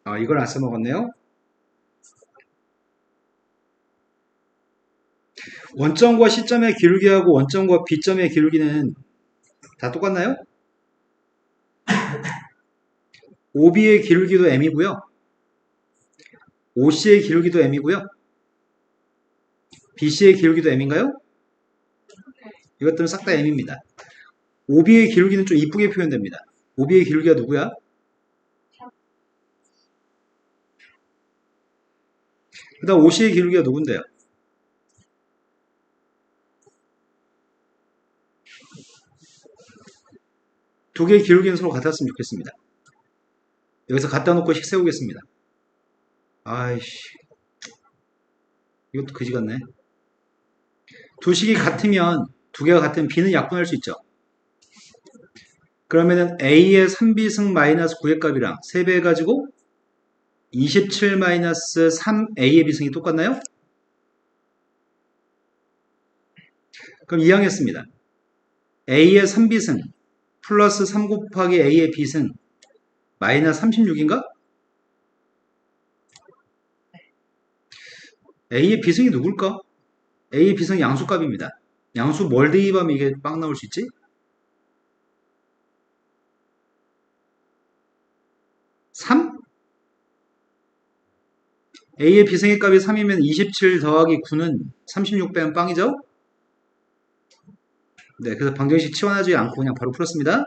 아 이걸 안 써먹었네요. 원점과 C점의 기울기하고 원점과 B점의 기울기는 다 똑같나요? OB의 기울기도 M이고요. OC의 기울기도 M이고요. BC의 기울기도 M인가요? 이것들은 싹 다 M입니다. OB의 기울기는 좀 이쁘게 표현됩니다. OB의 기울기가 누구야? 그 다음 OC의 기울기가 누군데요? 두 개의 기울기는 서로 같았으면 좋겠습니다. 여기서 갖다 놓고 식 세우겠습니다. 아이씨. 이것도 그지 같네. 두 식이 같으면, 두 개가 같으면 B는 약분할 수 있죠. 그러면은 A의 3B승 마이너스 9의 값이랑 3배 해가지고 27 마이너스 3A의 B승이 똑같나요? 그럼 이항했습니다. A의 3B승 플러스 3 곱하기 A의 B승 마이너스 36인가? A의 B승이 누굴까? A의 B승이 양수값입니다. 양수 뭘 대입하면 이게 빵 나올 수 있지? 3? A의 B승의 값이 3이면 27 더하기 9는 36 빼면 빵이죠? 네, 그래서 방정식 치환하지 않고 그냥 바로 풀었습니다.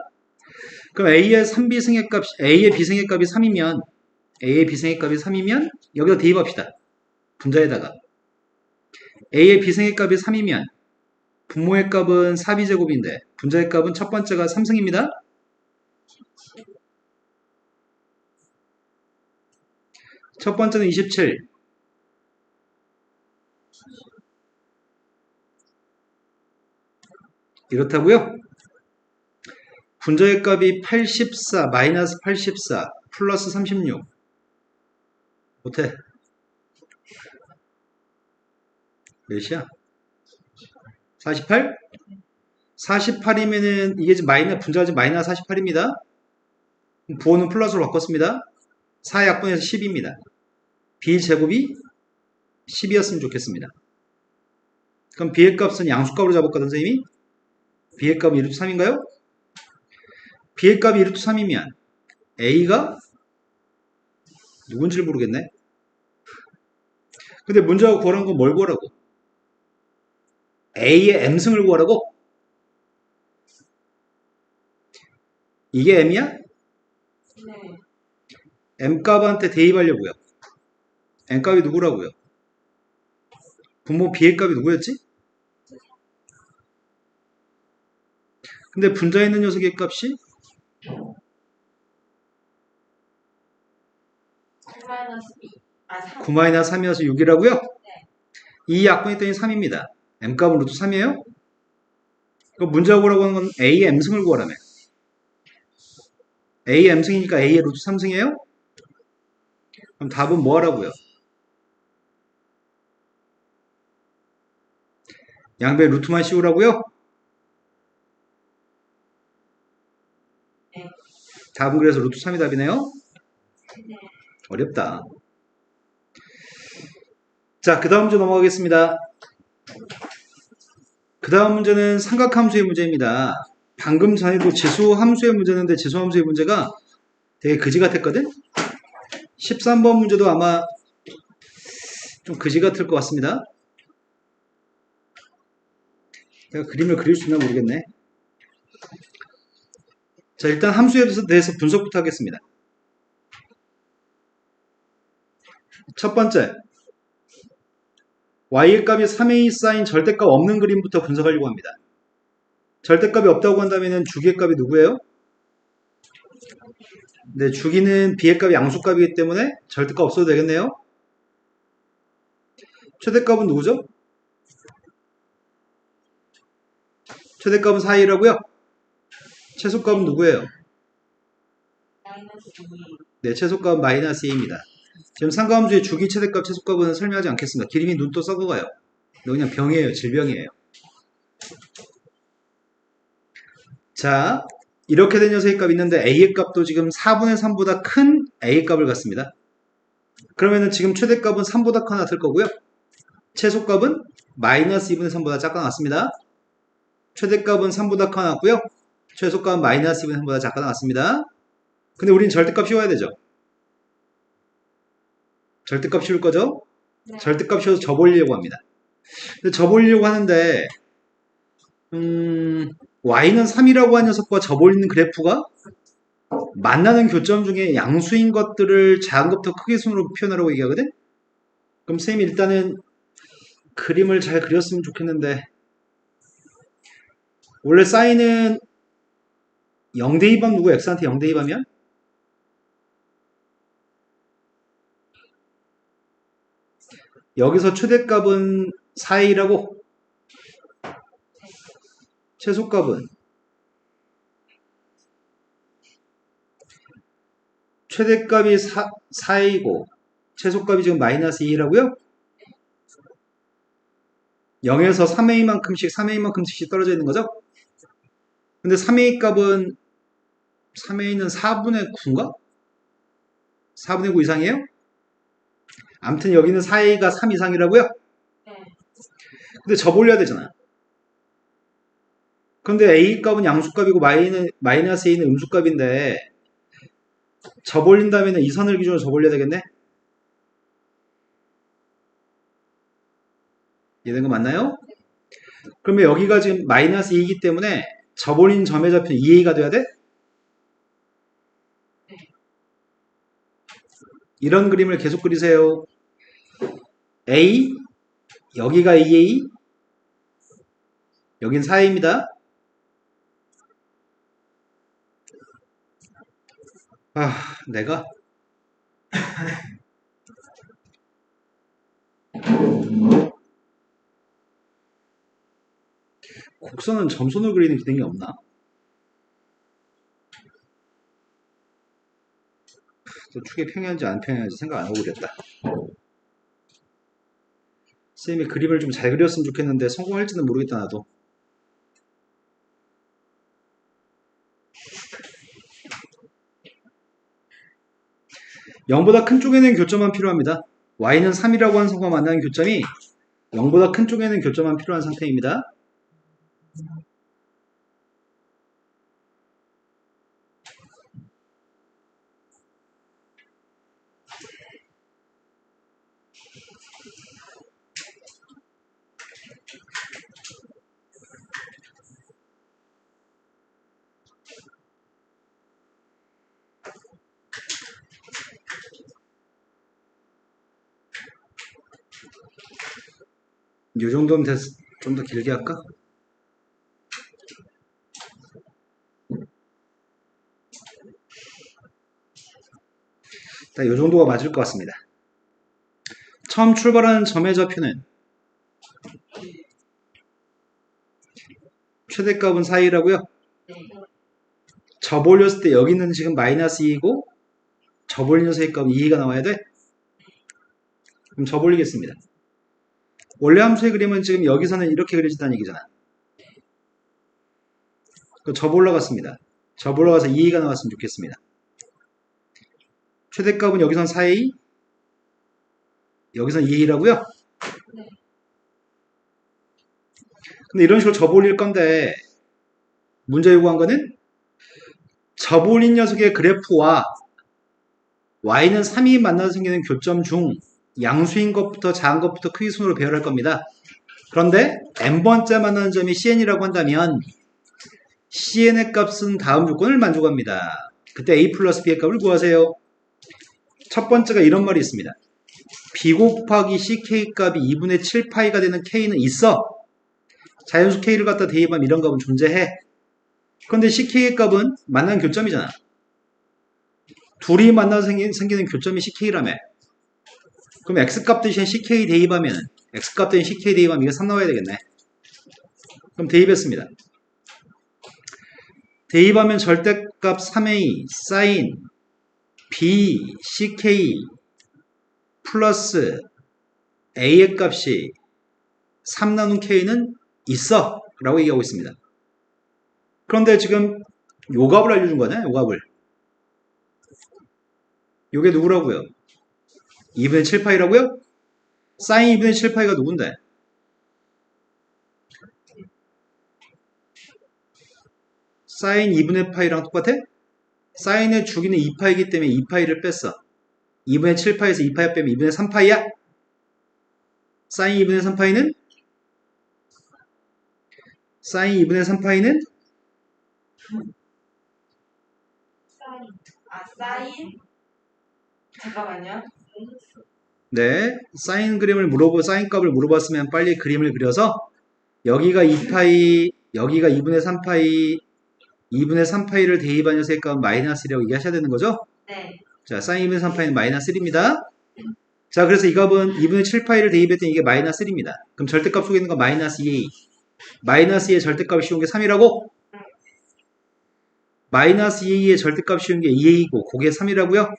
그럼 A의 3B승의 값, A의 B승의 값이 3이면, A의 B승의 값이 3이면, 여기다 대입합시다. 분자에다가. A의 B승의 값이 3이면, 분모의 값은 4B제곱인데, 분자의 값은 첫 번째가 3승입니다. 첫 번째는 27. 이렇다고요? 분자의 값이 84, 마이너스 84, 플러스 36. 못해. 몇이야? 48? 48이면은 이게 지금 분자가 지금 마이너스 48입니다. 부호는 플러스로 바꿨습니다. 4약분에서 10입니다. B제곱이 10이었으면 좋겠습니다. 그럼 B의 값은 양수값으로 잡았거든, 선생님이? B의 값은 1루트 3인가요? B의 값이 1루트 3이면 A가 누군지를 모르겠네. 근데 문제가 구하라는 건 뭘 구하라고? A의 M승을 구하라고? 이게 M이야? 네. M값한테 대입하려고요. M값이 누구라고요? 분모 B의 값이 누구였지? 근데 분자에 있는 녀석의 값이 9-3이어서 6이라고요? 네. 이 약분했더니 3입니다. M값은 루트 3이에요? 그럼 문제가 구하라고 하는 건 A의 M승을 구하라며. A의 M승이니까 A의 루트 3승이에요? 그럼 답은 뭐 하라고요? 양배 루트만 씌우라고요? 네. 답은 그래서 루트 3이 답이네요? 네. 어렵다. 자, 그 다음 문제 넘어가겠습니다. 그 다음 문제는 삼각함수의 문제입니다. 방금 전에도 지수함수의 문제였는데 지수함수의 문제가 되게 그지 같았거든? 13번 문제도 아마 좀 그지 같을 것 같습니다. 제가 그림을 그릴 수 있나 모르겠네. 자, 일단 함수에 대해서 분석부터 하겠습니다. 첫 번째, y의 값이 3a 사인 절대값 없는 그림부터 분석하려고 합니다. 절대값이 없다고 한다면 주기의 값이 누구예요? 네, 주기는 b의 값이 양수값이기 때문에 절대값 없어도 되겠네요. 최대값은 누구죠? 최대값은 4이라고요? 최소값은 누구예요? 마이너스 2. 네, 최소값은 마이너스 2입니다. 지금 삼각함수의 주기, 최대값, 최소값은 설명하지 않겠습니다. 기름이 눈 또 썩어가요. 이거 그냥 병이에요. 질병이에요. 자, 이렇게 된 녀석의 값이 있는데 a의 값도 지금 4분의 3보다 큰 a의 값을 갖습니다. 그러면은 지금 최대값은 3보다 커 나왔을 거고요. 최소값은 마이너스 2분의 3보다 작아 나왔습니다. 최대값은 3보다 커 나왔고요. 최소값은 마이너스 2분의 3보다 작아 나왔습니다. 근데 우린 절대값 씌워야 되죠. 절대값 씌울 거죠? 네. 절대값 씌워서 접올리려고 합니다. 근데 접올리려고 하는데 y는 3이라고 한 녀석과 접올리는 그래프가 만나는 교점 중에 양수인 것들을 작은 것부터 크게 순으로 표현하라고 얘기하거든? 그럼 쌤이 일단은 그림을 잘 그렸으면 좋겠는데 원래 사인은 0대2하면 누구 x한테 0대2하면? 여기서 최대값은 4a라고 최소값은 최대값이 4a고 최소값이 지금 마이너스 2라고요? 0에서 3a만큼씩 떨어져 있는 거죠? 근데 3a 값은 3a는 4분의 9인가? 4분의 9 이상이에요? 아무튼 여기는 4a가 3 이상이라고요? 네. 근데 접올려야 되잖아. 근데 a 값은 양수값이고 마이너스 a는 음수값인데 접올린다면 이 선을 기준으로 접올려야 되겠네? 이해된 거 맞나요? 그러면 여기가 지금 마이너스 2이기 때문에 접올린 점의 좌표는 2a가 돼야 돼? 이런 그림을 계속 그리세요. a, 여기가 2a, 여긴 4a입니다. 내가 곡선은 점선으로 그리는 기능이 없나? 또 축이 평행한지 안 평행한지 생각 안 하고 그렸다. 쌤이 그림을 좀 잘 그렸으면 좋겠는데 성공할지는 모르겠다 나도. (0보다) 큰 쪽에는 교점만 필요합니다. y는 3이라고 하는 성과 만나는 교점이 0보다 큰 쪽에는 교점만 필요한 상태입니다. 이 정도면 됐어. 좀 더 길게 할까? 이 정도가 맞을 것 같습니다. 처음 출발하는 점의 좌표는 최대값은 4이라고요? 네. 접올렸을 때 여기는 지금 마이너스 2이고 접올려서 값은 2가 나와야 돼? 그럼 접올리겠습니다. 원래 함수의 그림은 지금 여기서는 이렇게 그려진다는 얘기잖아. 접올라갔습니다. 접올라가서 2가 나왔으면 좋겠습니다. 최대값은 여기선 4a, 여기선 2a라고요? 네. 근데 이런 식으로 접올릴 건데 문제 요구한 거는 접올린 녀석의 그래프와 y는 3이 만나서 생기는 교점 중 양수인 것부터 작은 것부터 크기 순으로 배열할 겁니다. 그런데 n번째 만나는 점이 cn이라고 한다면 cn의 값은 다음 조건을 만족합니다. 그때 a 플러스 b의 값을 구하세요. 첫 번째가 이런 말이 있습니다. b 곱하기 ck 값이 2분의 7파이가 되는 k는 있어. 자연수 k를 갖다 대입하면 이런 값은 존재해. 그런데 ck의 값은 만나는 교점이잖아. 둘이 만나서 생기는 교점이 ck라며. 그럼 x값 대신 ck 대입하면 x값 대신 ck 대입하면 이게 3 나와야 되겠네. 그럼 대입했습니다. 대입하면 절대값 3a sin b ck 플러스 a의 값이 3 나눈 k는 있어 라고 얘기하고 있습니다. 그런데 지금 요 값을 알려준 거잖아요. 요 값을. 요게 누구라고요? 2분의 7파이라고요? 사인 2분의 7파이가 누군데? 사인 2분의 파이랑 똑같아? 사인의 주기는 2파이기 때문에 2파이를 뺐어. 2분의 7파이에서 2파이 빼면 2분의 3파이야? 사인 2분의 3파이는? 사인 2분의 3파이는? 사인? 잠깐만요. 네, 사인 값을 물어봤으면 빨리 그림을 그려서 여기가 2파이, 여기가 2분의 3파이, 2분의 3파이를 대입한 녀석의 값은 마이너스 1이라고 얘기하셔야 되는 거죠? 네. 자, 사인 2분의 3파이는 마이너스 1입니다. 자, 그래서 이 값은 2분의 7파이를 대입했더니 이게 마이너스 1입니다. 그럼 절대값 속에 있는 건 마이너스 2a. 마이너스 2의 절대값을 씌운 게 3이라고? 마이너스 2a의 절대값 씌운 게 2a이고 그게 3이라고요?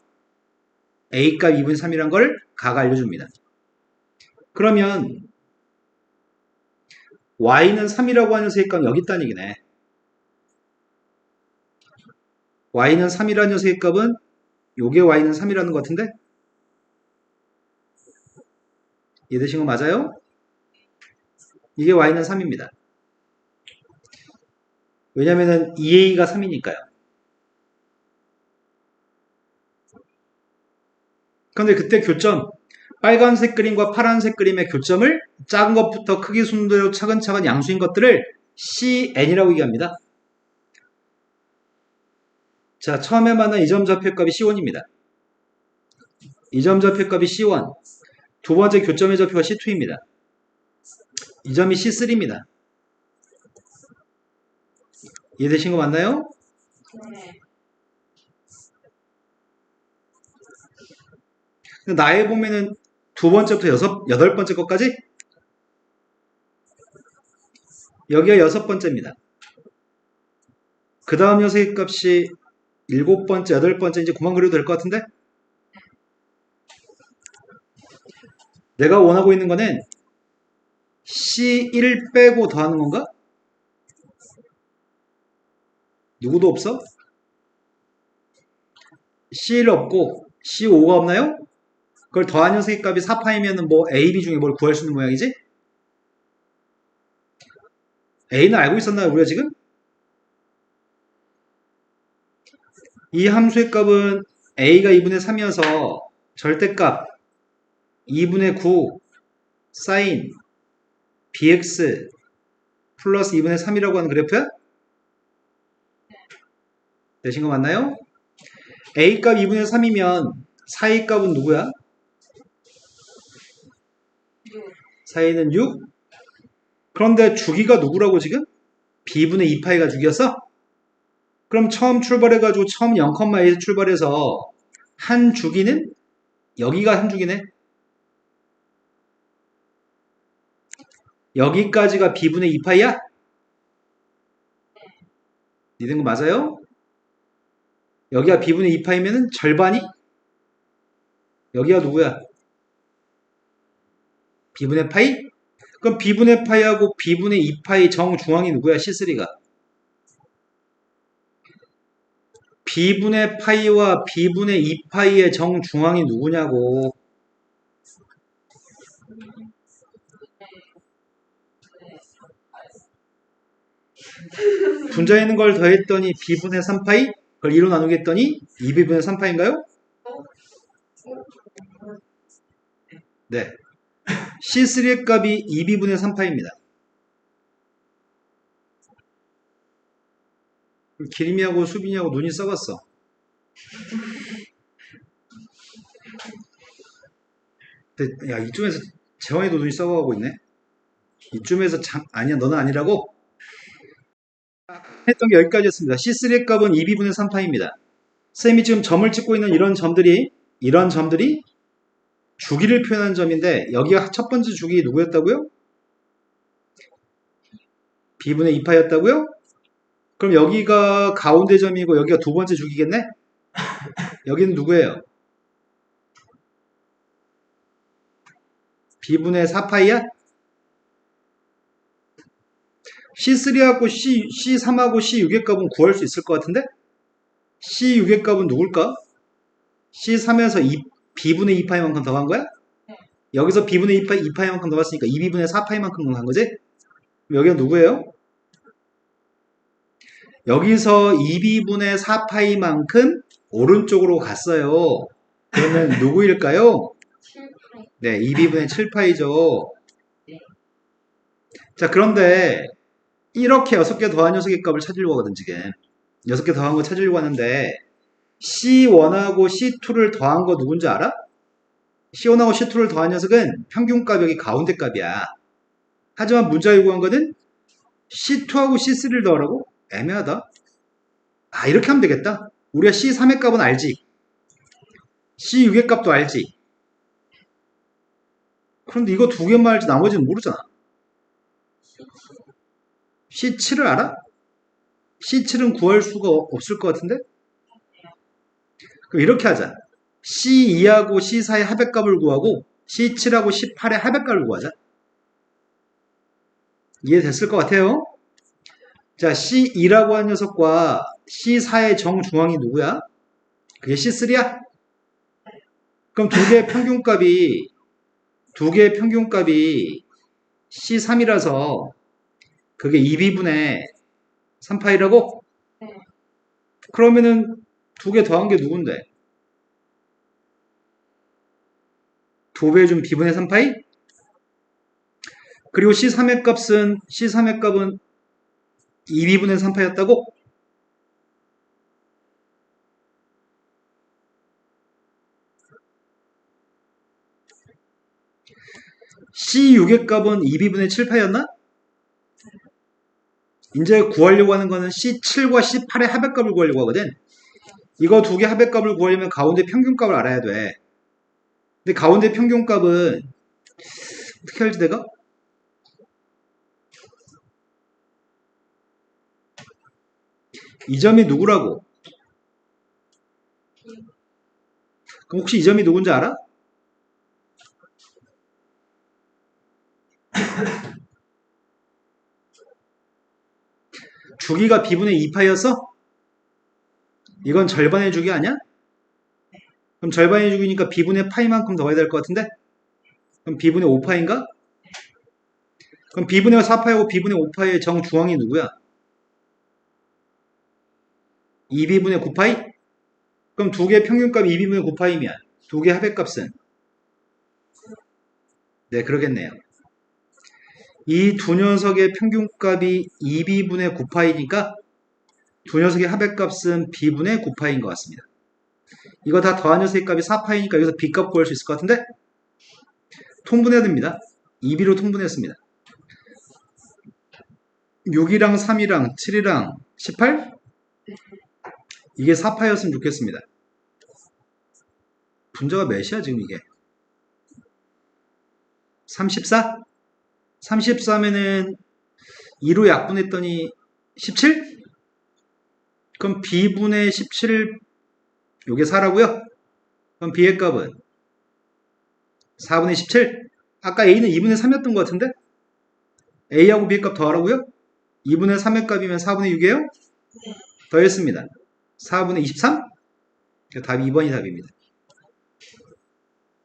a값 2분의 3이란 걸 가가 알려줍니다. 그러면 y는 3이라고 하는 녀석의 값은 여기 있다는 얘기네. y는 3이라는 녀석의 값은 요게 y는 3이라는 것 같은데? 이해되신 거 맞아요? 이게 y는 3입니다. 왜냐면은 2a가 3이니까요. 그런데 그때 교점, 빨간색 그림과 파란색 그림의 교점을 작은 것부터 크기 순서대로 차근차근 양수인 것들을 CN이라고 얘기합니다. 자, 처음에 만난 이 점 좌표값이 C1입니다. 이 점 좌표값이 C1. 두 번째 교점의 좌표가 C2입니다. 이 점이 C3입니다. 이해되신 거 맞나요? 네. 나에 보면은 두 번째부터 여덟 번째 것까지 여기가 여섯 번째입니다. 그 다음 녀석의 값이 일곱 번째, 여덟 번째 이제 그만 그려도 될 것 같은데? 내가 원하고 있는 거는 C1 빼고 더하는 건가? 누구도 없어? C1 없고 C5가 없나요? 그걸 더한 녀석의 값이 4파이면 뭐 A, B 중에 뭘 구할 수 있는 모양이지? A는 알고 있었나요? 우리가 지금? 이 함수의 값은 A가 2분의 3이어서 절대값 2분의 9 사인 bx 플러스 2분의 3이라고 하는 그래프야? 되신 거 맞나요? A값 2분의 3이면 4A 값은 누구야? 4A는 6? 그런데 주기가 누구라고 지금? B분의 2파이가 주기였어? 그럼 처음 출발해가지고 처음 0,1에서 출발해서 한 주기는? 여기가 한 주기네? 여기까지가 B분의 2파이야? 이된 거 맞아요? 여기가 B분의 2파이면은 절반이? 여기가 누구야? B분의 파이? 그럼 B분의 파이하고 B분의 2파이 정중앙이 누구야? C3가. B분의 파이와 B분의 2파이의 정중앙이 누구냐고. 분자에 있는 걸 더했더니 B분의 3파이? 그걸 2로 나누겠더니 2B분의 3파인가요? 네. C3의 값이 2B분의 3파입니다. 기림이하고 수빈이하고 눈이 썩었어. 근데 야, 이쯤에서 재원이도 눈이 썩어가고 있네. 이쯤에서 아니야, 너는 아니라고? 했던 게 여기까지였습니다. C3의 값은 2B분의 3파입니다. 쌤이 지금 점을 찍고 있는 이런 점들이 주기를 표현한 점인데 여기가 첫 번째 주기 누구였다고요? B분의 2파였다고요? 그럼 여기가 가운데 점이고 여기가 두 번째 주기겠네? 여기는 누구예요? B분의 4파이야? C3하고 C3하고 C6의 값은 구할 수 있을 것 같은데? C6의 값은 누굴까? C3에서 B분의 2파이만큼 더 간 거야? 여기서 B분의 2파이만큼 더 갔으니까 2B분의 4파이만큼 간 거지? 여기가 누구예요? 여기서 2B분의 4파이만큼 오른쪽으로 갔어요. 그러면 누구일까요? 네, 2B분의 7파이죠. 자, 그런데 이렇게 6개 더한 녀석의 값을 찾으려고 하거든, 지금. 6개 더한 거 찾으려고 하는데 C1하고 C2를 더한 거 누군지 알아? C1하고 C2를 더한 녀석은 평균값 여기 가운데 값이야. 하지만 문자 요구한 거는 C2하고 C3를 더하라고? 애매하다. 아, 이렇게 하면 되겠다. 우리가 C3의 값은 알지. C6의 값도 알지. 그런데 이거 두 개만 알지 나머지는 모르잖아. C7을 알아? C7은 구할 수가 없을 것 같은데? 그럼 이렇게 하자. C2하고 C4의 합의값을 구하고 C7하고 C8의 합의값을 구하자. 이해됐을 것 같아요? 자, C2라고 하는 녀석과 C4의 정중앙이 누구야? 그게 C3야? 그럼 두 개의 평균값이 C3이라서 그게 2b분의 3파이라고? 네. 그러면은 두 개 더한 게 누군데? 2배 준 b분의 3파이? 그리고 C3의 값은 2b분의 3파였다고? C6의 값은 2b분의 7파였나? 이제 구하려고 하는 거는 C7과 C8의 합의값을 구하려고 하거든. 이거 두 개 합의값을 구하려면 가운데 평균값을 알아야 돼. 근데 가운데 평균값은 어떻게 알지 내가? 이 점이 누구라고? 그럼 혹시 이 점이 누군지 알아? 주기가 b분의 2파였어? 이건 절반의 주기 아니야? 그럼 절반의 주기니까 b분의 파이만큼 더해야 될 것 같은데? 그럼 b분의 5파인가? 그럼 b분의 4파이고 b분의 5파의 정중앙이 누구야? 2b분의 9파이? 그럼 두 개의 평균값이 2b분의 9파이면 두 개의 합의값은? 네, 그러겠네요. 이 두 녀석의 평균값이 2b분의 9파이니까 두 녀석의 합의값은 b분의 9파이인 것 같습니다. 이거 다 더한 녀석의 값이 4파이니까 여기서 b값 구할 수 있을 것 같은데? 통분해야 됩니다. 2b로 통분했습니다. 6이랑 3이랑 7이랑 18? 이게 4파였으면 좋겠습니다. 분자가 몇이야 지금 이게? 34? 34면은 2로 약분했더니 17? 그럼 b분의 17 요게 4라고요? 그럼 b의 값은 4분의 17? 아까 a는 2분의 3이었던 것 같은데? a하고 b의 값 더하라고요? 2분의 3의 값이면 4분의 6이에요? 더했습니다. 4분의 23? 답이 2번이 답입니다.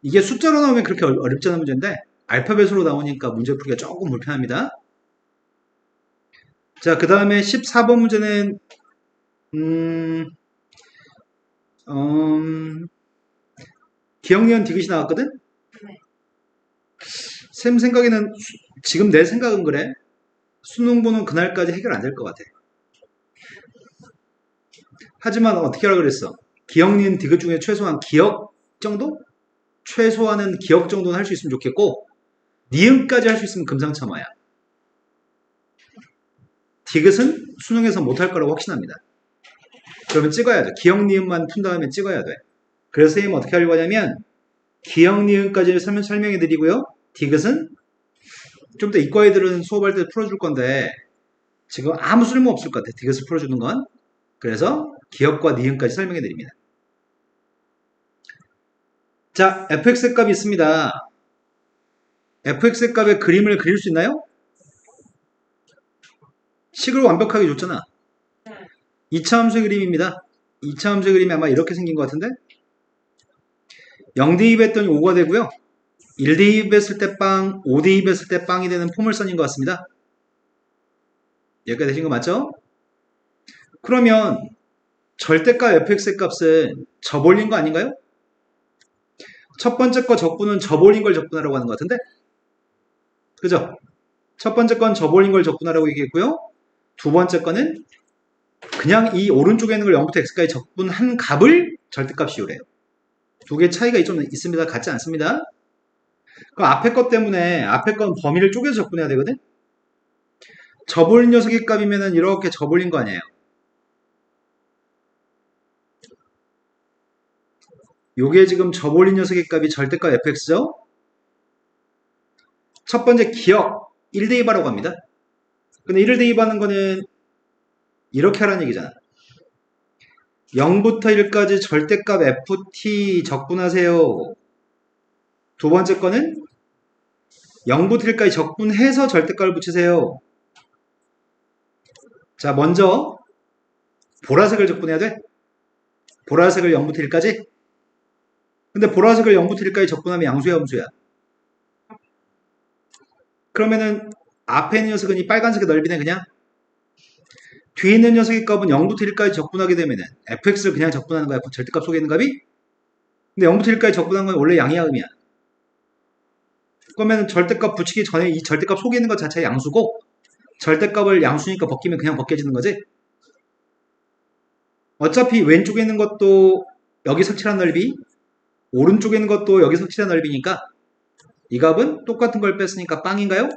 이게 숫자로 나오면 그렇게 어렵지 않은 문제인데 알파벳으로 나오니까 문제 풀기가 조금 불편합니다. 자, 그 다음에 14번 문제는 기억니은 디귿이 나왔거든? 쌤 생각에는 지금 내 생각은 그래. 수능 보는 그날까지 해결 안 될 것 같아. 하지만 어떻게 하라 그랬어? 기억니은 디귿 중에 최소한 기억 정도? 최소한은 기억 정도는 할 수 있으면 좋겠고 니은까지 할 수 있으면 금상첨화야. 디귿은 수능에서 못할 거라고 확신합니다. 그러면 찍어야죠. 기억 니은만 푼 다음에 찍어야 돼. 그래서 선생님은 어떻게 하려고 하냐면 기억 니은까지를 설명해 드리고요. 디귿은 좀 더 이과 애들은 수업할 때 풀어줄 건데 지금 아무 쓸모 없을 것 같아. 디귿을 풀어주는 건. 그래서 기억과 니은까지 설명해 드립니다. 자, fx의 값이 있습니다. fx의 값의 그림을 그릴 수 있나요? 식을 완벽하게 줬잖아. 2차 함수의 그림입니다. 2차 함수의 그림이 아마 이렇게 생긴 것 같은데 0대입했더니 5가 되고요. 1대입했을 때 빵, 5대입했을 때 빵이 되는 포물선인 것 같습니다. 여기까지 되신 거 맞죠? 그러면 절대값 fx의 값은 접올린 거 아닌가요? 첫 번째 거 적분은 접올린 걸 적분하라고 하는 것 같은데? 그죠? 첫 번째 건 접올린 걸 적분하라고 얘기했고요. 두 번째 거는 그냥 이 오른쪽에 있는 걸 0부터 x까지 적분한 값을 절대값이오래요. 두 개 차이가 좀 있습니다. 같지 않습니다. 그럼 앞에 것 때문에 앞에 건 범위를 쪼개서 적분해야 되거든? 접올린 녀석의 값이면은 이렇게 접올린 거 아니에요. 요게 지금 접올린 녀석의 값이 절대값 fx죠? 첫 번째 기억 1 대입하라고 합니다. 근데 1을 대입하는 거는 이렇게 하라는 얘기잖아. 0부터 1까지 절대값 ft 적분하세요. 두 번째 거는 0부터 1까지 적분해서 절대값을 붙이세요. 자, 먼저 보라색을 적분해야 돼. 보라색을 0부터 1까지. 근데 보라색을 0부터 1까지 적분하면 양수야, 음수야? 그러면은 앞에 있는 녀석은 이 빨간색의 넓이네, 그냥. 뒤에 있는 녀석의 값은 0부터 1까지 적분하게 되면은 fx를 그냥 적분하는 거야. 절대값 속에 있는 값이. 근데 0부터 1까지 적분한 건 원래 양이야, 음이야? 그러면 절대값 붙이기 전에 이 절대값 속에 있는 것 자체가 양수고, 절대값을 양수니까 벗기면 그냥 벗겨지는 거지. 어차피 왼쪽에 있는 것도 여기 색칠한 넓이, 오른쪽에 있는 것도 여기 색칠한 넓이니까 이 값은 똑같은 걸 뺐으니까 빵인가요?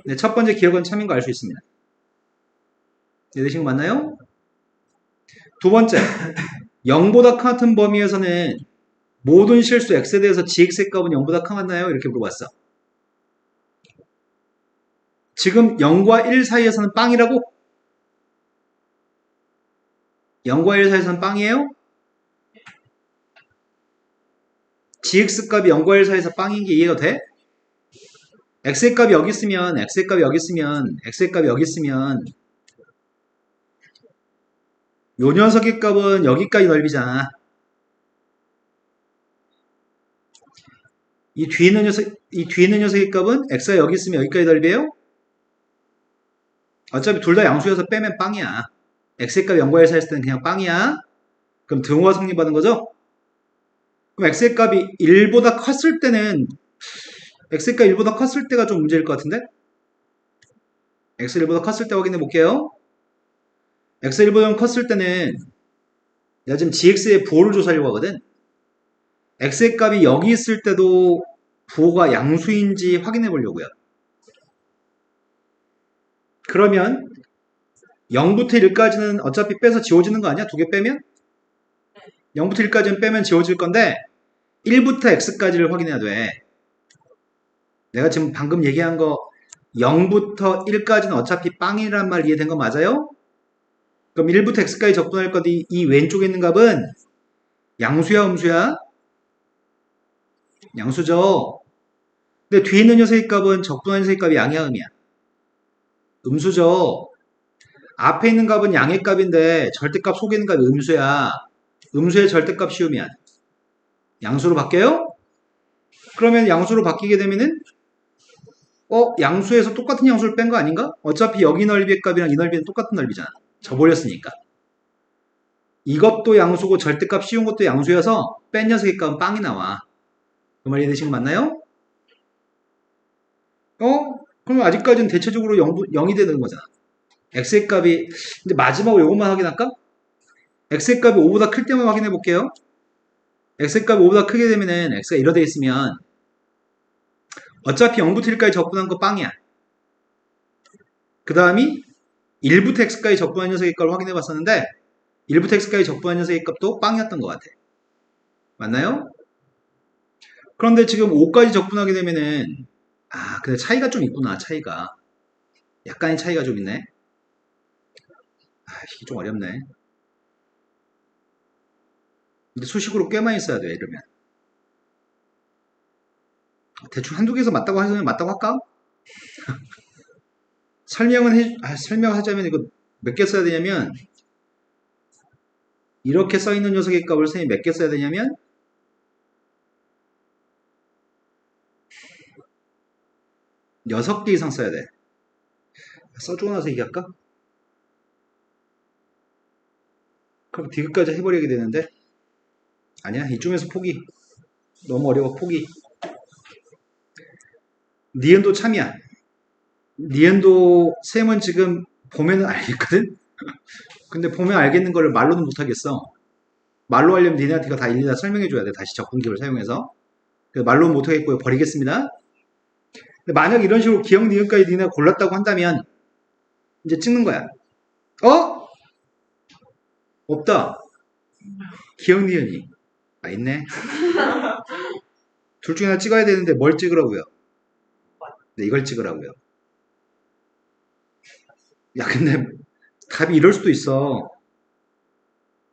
네, 첫 번째 기억은 참인 거 알 수 있습니다. 이해되신 거 맞나요? 두 번째, 0보다 같은 범위에서는 모든 실수 x에 대해서 gx의 값은 0보다 크나요? 이렇게 물어봤어. 지금 0과 1 사이에서는 빵이라고? 0과 1 사이에서는 빵이에요? gx 값이 0과 1 사이에서 빵인 게 이해가 돼? x의 값이 여기 있으면, x의 값이 여기 있으면, x의 값이 여기 있으면 요 녀석의 값은 여기까지 넓이잖아. 이 뒤에 있는 녀석의 값은 x가 여기 있으면 여기까지 넓이에요? 어차피 둘 다 양수여서 빼면 빵이야. x의 값이 0과 1 사이였을 때는 그냥 빵이야. 그럼 등호가 성립하는 거죠? 그럼 x의 값이 1보다 컸을 때는 x의 값이 1보다 컸을 때가 좀 문제일 것 같은데? x가 1보다 컸을 때 확인해 볼게요. x가 1보다 컸을 때는 내가 지금 gx의 부호를 조사하려고 하거든. x의 값이 여기 있을 때도 부호가 양수인지 확인해 보려고요. 그러면 0부터 1까지는 어차피 빼서 지워지는 거 아니야? 두 개 빼면? 0부터 1까지는 빼면 지워질 건데 1부터 x까지를 확인해야 돼. 내가 지금 방금 얘기한 거 0부터 1까지는 어차피 빵이란 말 이해된 거 맞아요? 그럼 1부터 x까지 적분할 건데 이 왼쪽에 있는 값은 양수야, 음수야? 양수죠. 근데 뒤에 있는 녀석의 값은 적분한 녀석의 값이 양이야, 음이야? 음수죠. 앞에 있는 값은 양의 값인데 절대값 속에 있는 값이 음수야. 음수의 절대값 씌우면 양수로 바뀌어요? 그러면 양수로 바뀌게 되면은 양수에서 똑같은 양수를 뺀 거 아닌가? 어차피 여기 넓이의 값이랑 이 넓이는 똑같은 넓이잖아. 져버렸으니까. 이것도 양수고 절대값 씌운 것도 양수여서 뺀 녀석의 값은 빵이 나와. 그 말 이해되신 거 맞나요? 그럼 아직까지는 대체적으로 0이 되는 거잖아. x의 값이 이제 마지막으로 이것만 확인할까? x의 값이 5보다 클 때만 확인해 볼게요. x의 값이 5보다 크게 되면은 x가 이러 돼 있으면 어차피 0부터 1까지 적분한 거 빵이야. 그 다음이 1부터 x까지 적분한 녀석의 값을 확인해 봤었는데 1부터 x까지 적분한 녀석의 값도 빵이었던 것 같아. 맞나요? 그런데 지금 5까지 적분하게 되면은 근데 차이가 좀 있구나. 차이가 약간의 차이가 좀 있네. 이게 좀 어렵네. 근데 수식으로 꽤 많이 써야 돼, 이러면. 대충 한두 개에서 맞다고 하면 맞다고 할까? 설명하자면 이거 몇 개 써야 되냐면, 이렇게 써있는 녀석의 값을 선생님이 몇 개 써야 되냐면, 6개 이상 써야 돼. 써주고 나서 얘기할까? 그럼 디귿까지 해버리게 되는데, 아니야, 이쯤에서 포기. 너무 어려워, 포기. 니은도 참이야. 니은도 쌤은 지금 보면은 알겠거든? 근데 보면 알겠는 거를 말로는 못하겠어. 말로 하려면 니네한테 다 일일이 다 설명해줘야 돼. 다시 적분기를 사용해서. 그래서 말로는 못하겠고요. 버리겠습니다. 근데 만약 이런 식으로 기억 니은까지 니네가 골랐다고 한다면 이제 찍는 거야. 없다. 기억 니은이. 있네. 둘 중에 하나 찍어야 되는데 뭘 찍으라고요? 네, 이걸 찍으라고요. 야, 근데 답이 이럴 수도 있어.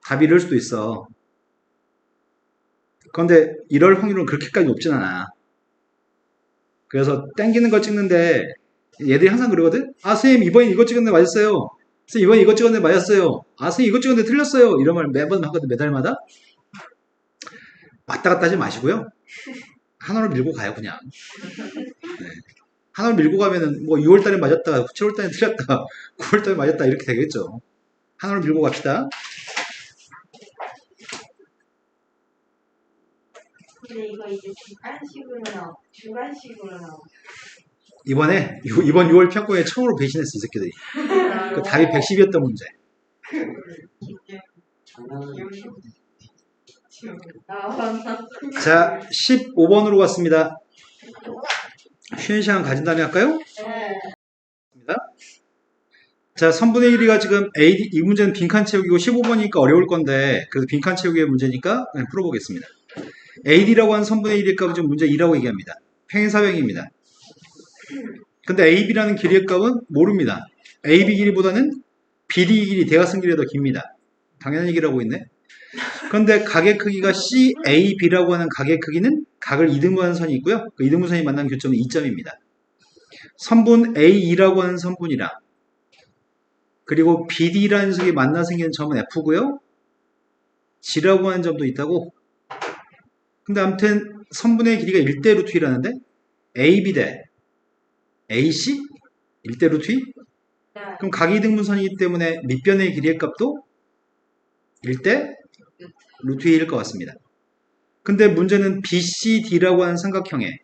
답이 이럴 수도 있어. 그런데 이럴 확률은 그렇게까지 높진 않아. 그래서 땡기는 걸 찍는데 얘들이 항상 그러거든? 아, 선생님, 이번엔 이거 찍었는데 맞았어요. 선생님, 이번엔 이거 찍었는데 맞았어요. 아, 선생님, 이거 찍었는데 틀렸어요. 이런 말 매번 하거든, 매달마다. 왔다 갔다 하지 마시고요. 하나로 밀고 가요, 그냥. 네. 하나로 밀고 가면은 뭐 6월 달에 맞았다, 7월 달에 틀렸다, 9월 달에 맞았다 이렇게 되겠죠. 하나로 밀고 갑시다. 근데 이거 이제 주간식으로 나오고. 이번 6월 평가에 처음으로 배신했어, 이 새끼들이. 그 답이 110이었던 문제. 자, 15번으로 갔습니다. 쉬는 시간 가진 다음에 할까요? 자, 3분의 1이가 지금 이 문제는 빈칸 채우기고 15번이니까 어려울 건데, 그래서 빈칸 채우기의 문제니까 그냥 풀어보겠습니다. AD라고 한 3분의 1의 값은 지금 문제 2라고 얘기합니다. 평행사변입니다. 근데 AB라는 길이의 값은 모릅니다. AB 길이보다는 BD 길이, 대각선 길이가 더 깁니다. 당연한 얘기라고 있네. 그런데 각의 크기가 CAB라고 하는 각의 크기는 각을 2등분하는 선이 있고요. 그 2등분선이 만나는 교점은 2점입니다. 선분 A2라고 하는 선분이랑 그리고 BD라는 속이 만나 생기는 점은 F고요. G라고 하는 점도 있다고. 근데 아무튼 선분의 길이가 1대 루트 2라는데 AB 대 AC? 1대 루트 2? 그럼 각 2등분선이기 때문에 밑변의 길이의 값도 1대 루트 2일 것 같습니다. 근데 문제는 BCD라고 하는 삼각형에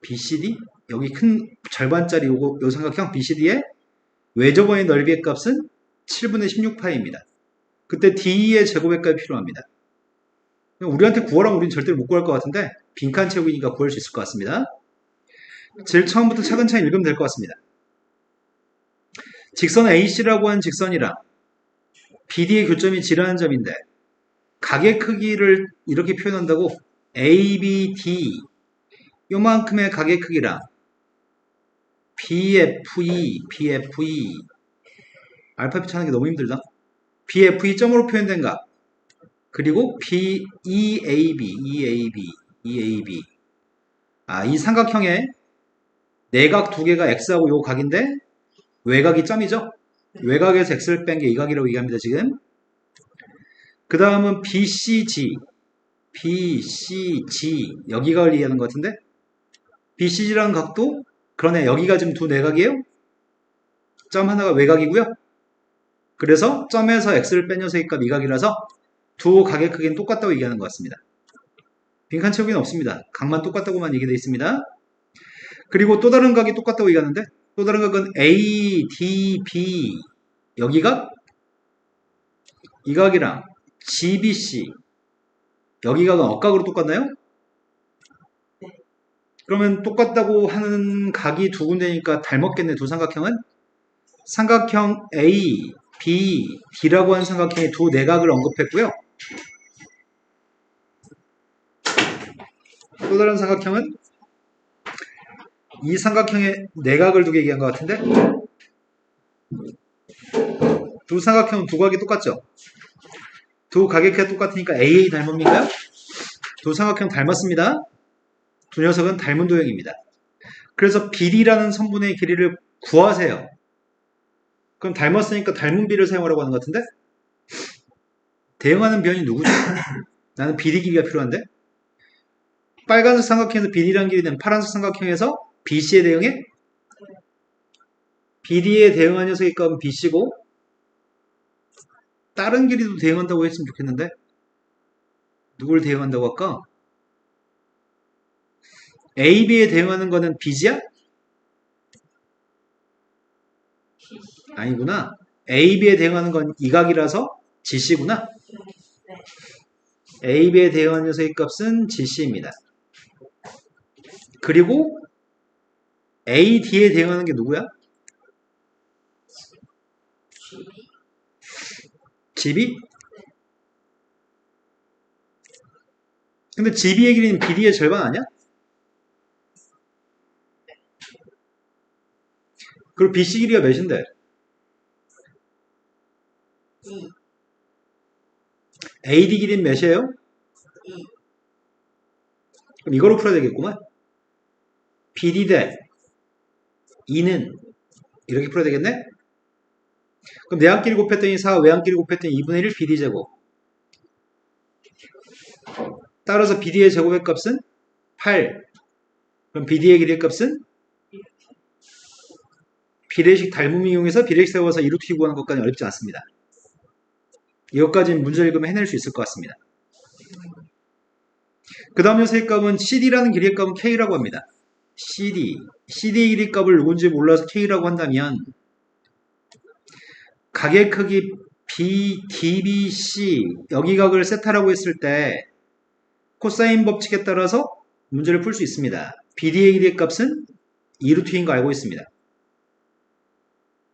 BCD? 여기 큰 절반짜리 요 삼각형 BCD의 외접원의 넓이의 값은 7분의 16파입니다. 그때 D의 제곱의 값이 필요합니다. 우리한테 구하라면 우리는 절대로 못 구할 것 같은데 빈칸 채우기니까 구할 수 있을 것 같습니다. 제일 처음부터 차근차근 읽으면 될 것 같습니다. 직선 AC라고 하는 직선이랑 BD의 교점이 G라는 점인데 각의 크기를 이렇게 표현한다고 ABD 요만큼의 각의 크기랑 BFE 알파벳 하는 게 너무 힘들다. BFE 점으로 표현된 각 그리고 EAB 이 삼각형에 내각 두 개가 X하고 요 각인데 외각이 점이죠. 외각에서 X를 뺀 게 이 각이라고 얘기합니다. 지금 그 다음은 BCG 여기 각을 얘기하는 것 같은데 BCG라는 각도 그러네. 여기가 지금 두 내각이에요. 점 하나가 외각이고요. 그래서 점에서 X를 뺀 녀석의 값 이 각이라서 두 각의 크기는 똑같다고 얘기하는 것 같습니다. 빈칸 채우기는 없습니다. 각만 똑같다고만 얘기되어 있습니다. 그리고 또 다른 각이 똑같다고 얘기하는데 또 다른 각은 ADB 여기 각 이 각이랑 GBC 여기 각은 억각으로 똑같나요? 그러면 똑같다고 하는 각이 두 군데니까 닮았겠네. 두 삼각형은 삼각형 A, B, D라고 하는 삼각형의 두 내각을 언급했고요. 또 다른 삼각형은 이 삼각형의 내각을 두개 얘기한 것 같은데 두 삼각형은 두 각이 똑같죠? 두 각의 크기가 똑같으니까 AA 닮습니까? 두 삼각형 닮았습니다. 두 녀석은 닮은 도형입니다. 그래서 BD라는 선분의 길이를 구하세요. 그럼 닮았으니까 닮은 비를 사용하라고 하는 것 같은데 대응하는 변이 누구죠? 나는 BD 길이가 필요한데 빨간색 삼각형에서 BD라는 길이는 파란색 삼각형에서 BC에 대응해 BD에 대응한 녀석의 값은 BC고 다른 길이도 대응한다고 했으면 좋겠는데 누굴 대응한다고 할까? AB에 대응하는 거는 BG야? 아니구나. AB에 대응하는 건 이 각이라서 GC구나. AB에 대응하는 녀석의 값은 GC입니다. 그리고 AD에 대응하는 게 누구야? GB? 근데 GB의 길이는 BD의 절반 아니야? 그리고 BC 길이가 몇인데? 2, AD 길이는 몇이에요? 2, 그럼 이거로 풀어야 되겠구만. BD 대 2는 이렇게 풀어야 되겠네? 그럼 내항끼리 곱했더니 4, 외항끼리 곱했더니 2분의 1 BD 제곱. 따라서 BD의 제곱의 값은 8. 그럼 BD의 길이의 값은 비례식 닮음 이용해서 비례식 세워서 2루트 구하는 것까지 어렵지 않습니다. 이것까지는 문제 읽으면 해낼 수 있을 것 같습니다. 그 다음 녀석의 값은 CD라는 길이의 값은 K라고 합니다. CD의 길이 값을 누군지 몰라서 K라고 한다면 각의 크기 B, DBC 여기 각을 세타라고 했을 때 코사인 법칙에 따라서 문제를 풀 수 있습니다. BD의 길이의 값은 2루트인 거 알고 있습니다.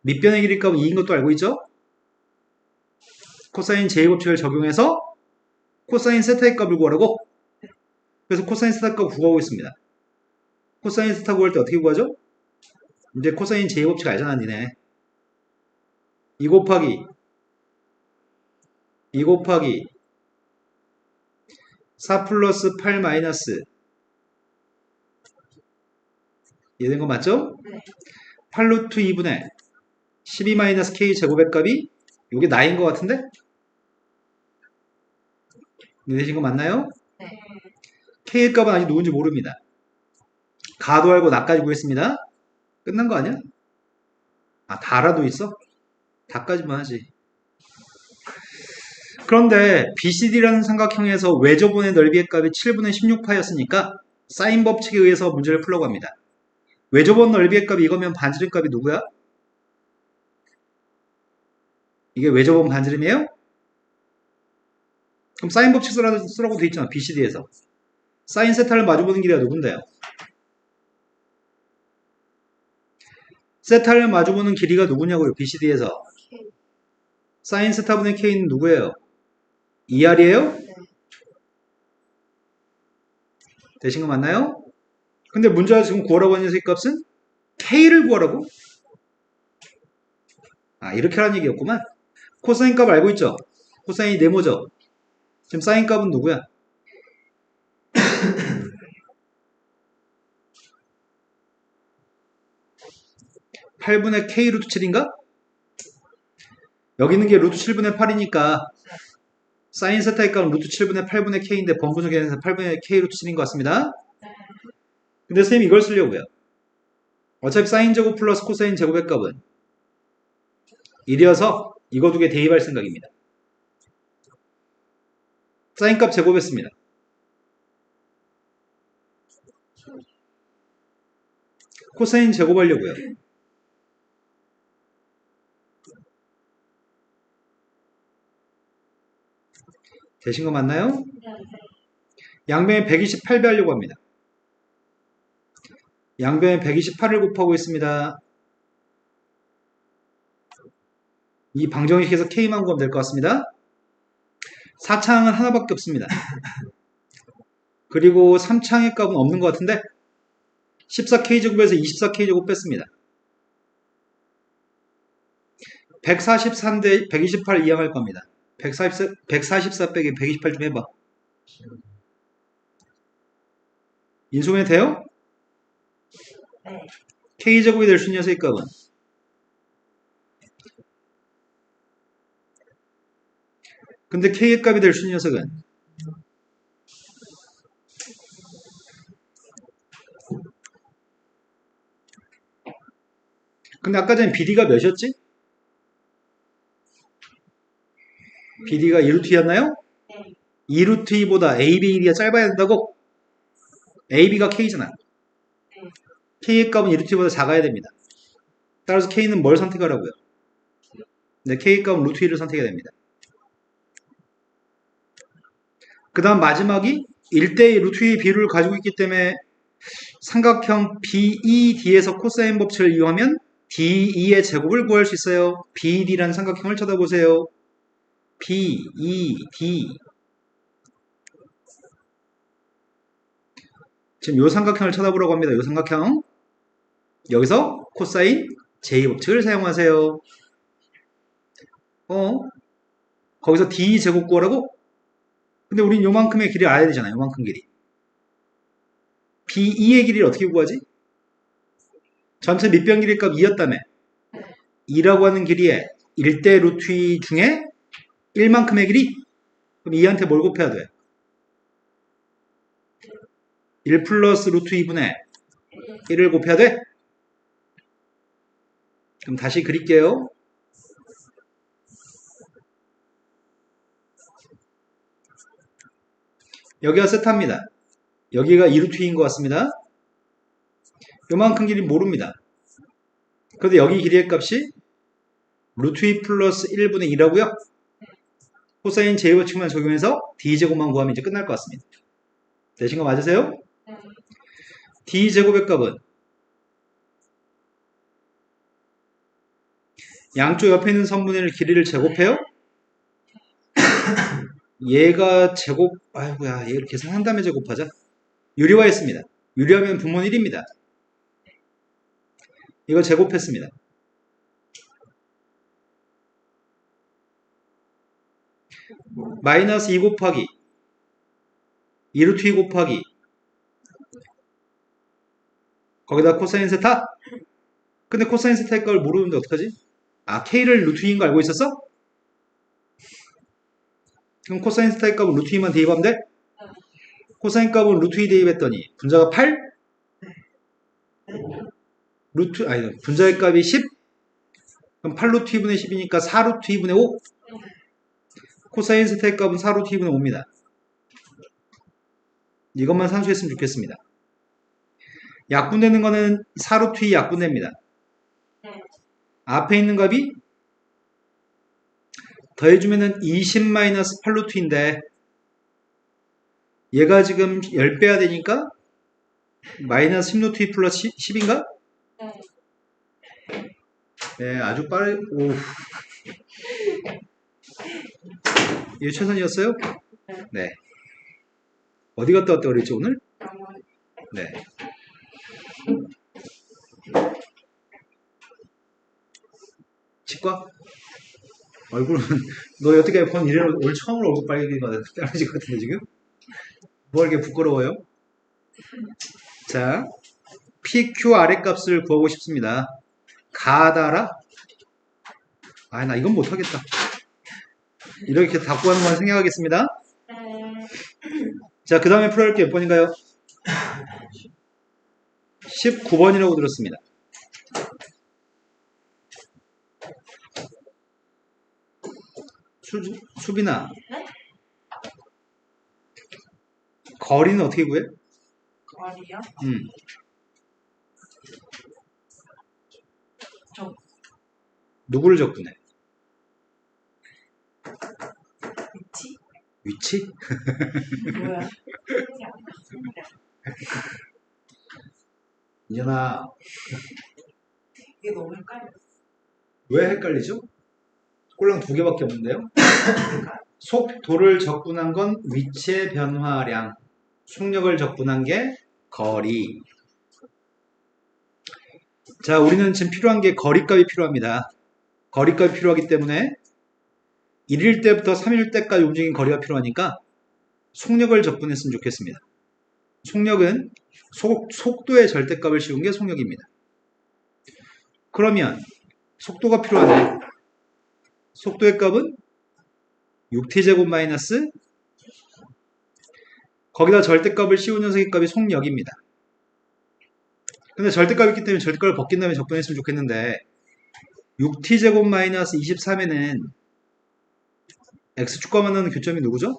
밑변의 길이 값은 2인 것도 알고 있죠? 코사인 제2법칙을 적용해서 코사인 세타의 값을 구하라고? 그래서 코사인 세타 값 구하고 있습니다. 코사인 세타 구할 때 어떻게 구하죠? 이제 코사인 제2법칙 알잖아 니네. 2 곱하기 4 플러스 8 마이너스 이해된 거 맞죠? 네. 8루트 2분의 12 마이너스 K 제곱의 값이 이게 나인 것 같은데? 이해되신 거 맞나요? 네. K의 값은 아직 누군지 모릅니다. 가도 알고 나까지 구했습니다. 끝난 거 아니야? 아, 다라도 있어? 다까지만 하지. 그런데 BCD라는 삼각형에서 외조분의 넓이의 값이 7분의 16파였으니까 사인 법칙에 의해서 문제를 풀려고 합니다. 외조분 넓이의 값이 이거면 반지름 값이 누구야? 이게 외조분 반지름이에요? 그럼 사인 법칙 쓰라고 돼 있잖아. BCD에서. 사인 세타를 마주보는 길이가 누군데요? 세타를 마주보는 길이가 누구냐고요? BCD에서. K. 사인 세타분의 K는 누구예요? 2R이에요? 네. 되신 거 맞나요? 근데 문제가 지금 구하라고 하는 녀석의 값은 K를 구하라고? 아, 이렇게 하는 얘기였구만. 코사인 값 알고 있죠? 코사인이 네모죠? 지금 사인 값은 누구야? 8분의 K 루트 7인가? 여기 있는 게 루트 7분의 8이니까 사인 세타의 값은 루트 7분의 8분의 K인데 번분수 계산해서 8분의 K 루트 7인 것 같습니다. 근데 선생님이 이걸 쓰려고요. 어차피 사인 제곱 플러스 코사인 제곱의 값은 1이어서 이거 두 개 대입할 생각입니다. 사인 값 제곱했습니다. 코사인 제곱하려고요. 되신 거 맞나요? 양변에 128배 하려고 합니다. 양변에 128을 곱하고 있습니다. 이 방정식에서 K만 구하면 될 것 같습니다. 4창은 하나밖에 없습니다. 그리고 3창의 값은 없는 것 같은데 14K제곱에서 24K제곱 뺐습니다. 143대 128 이항할 겁니다. 144 빼기 128 좀 해봐. 인수분해 돼요? 네. K제곱이 될 수 있는 녀석의 값은 근데 K의 값이 될 수 있는 녀석은 근데 아까 전에 BD가 몇이었지? BD가 2루트 2였나요? 네. 2루트 2보다 AB 길이가 짧아야 된다고? AB가 K잖아. 네. K의 값은 2루트 2보다 작아야 됩니다. 따라서 K는 뭘 선택하라고요? 네, K의 값은 루트 2를 선택해야 됩니다. 그 다음 마지막이 1대2 루트 2의 비율을 가지고 있기 때문에 삼각형 BED에서 코사인 법칙을 이용하면 DE의 제곱을 구할 수 있어요. BED라는 삼각형을 쳐다보세요. BED 지금 이 삼각형을 쳐다보라고 합니다. 이 삼각형 여기서 코사인 제2법칙을 사용하세요. 거기서 D제곱 구하라고? 근데 우린 요만큼의 길이 알아야 되잖아요. 요만큼 길이. B2의 길이를 어떻게 구하지? 전체 밑변 길이 값 2였다며. 2라고 하는 길이에 1대 루트 2 중에 1만큼의 길이? 그럼 2한테 뭘 곱해야 돼? 1 플러스 루트 2분의 1을 곱해야 돼? 그럼 다시 그릴게요. 여기가 세타입니다. 여기가 2루트 2인 것 같습니다. 요만큼 길이 모릅니다. 그런데 여기 길이의 값이 루트 2 플러스 1분의 2라고요? 코사인 제2법칙만 적용해서 D제곱만 구하면 이제 끝날 것 같습니다. 되신 거 맞으세요? D제곱의 값은 양쪽 옆에 있는 선분의 길이를 제곱해요? 얘가 제곱, 아이고야, 얘를 계산한 다음에 제곱하자. 유리화했습니다. 유리하면 분모는 1입니다. 이거 제곱했습니다. 마이너스 2 곱하기 2루트 2 곱하기 거기다 코사인 세타? 근데 코사인 세타의 값을 모르는데 어떡하지? 아, K를 루트 2인 거 알고 있었어? 그럼 코사인 세타의 값은 루트 2만 대입하면 돼? 코사인 값은 루트 2 대입했더니 분자가 8? 분자의 값이 10? 그럼 8루트 2분의 10이니까 4루트 2분의 5? 코사인 세타의 값은 4루트 2분의 5입니다. 이것만 산수했으면 좋겠습니다. 약분되는 거는 4루트 2 약분됩니다. 앞에 있는 값이 더해주면은 20-8루트인데 얘가 지금 10배야 되니까 마이너스 10루트 2 플러스 10인가? 네, 아주 빠르. 오. 이게 최선이었어요? 네. 어디 갔다 왔다 그랬지 오늘? 네. 치과? 얼굴은 너 어떻게 본 이래로 오늘 처음으로 얼굴 빨개진 거 떨어질 것 같은데 지금? 뭐 이렇게 부끄러워요? 자, PQ 아래 값을 구하고 싶습니다. 가다라? 아, 나 이건 못하겠다. 이렇게 다 구하는 건 생략하겠습니다. 자, 그 다음에 풀어야 할 게 몇 번인가요? 19번이라고 들었습니다. 수빈아. 거리는 어떻게 구해? 거리요? 누구를 적분해? 위치? 위치? 뭐야? 이현아, 이게 너무 헷갈려. 왜 헷갈리죠? 꼴랑 2개밖에 없는데요? 속도를 적분한 건 위치의 변화량, 속력을 적분한 게 거리. 자, 우리는 지금 필요한 게 거리값이 필요합니다. 거리값이 필요하기 때문에 1일 때부터 3일 때까지 움직인 거리가 필요하니까 속력을 적분했으면 좋겠습니다. 속력은 속도의 절대값을 씌운 게 속력입니다. 그러면 속도가 필요하네. 속도의 값은 6t제곱 마이너스 거기다 절대값을 씌운 녀석의 값이 속력입니다. 근데 절대값이 있기 때문에 절대값을 벗긴 다음에 적분했으면 좋겠는데 6t제곱 마이너스 23에는 x축과 만나는 교점이 누구죠?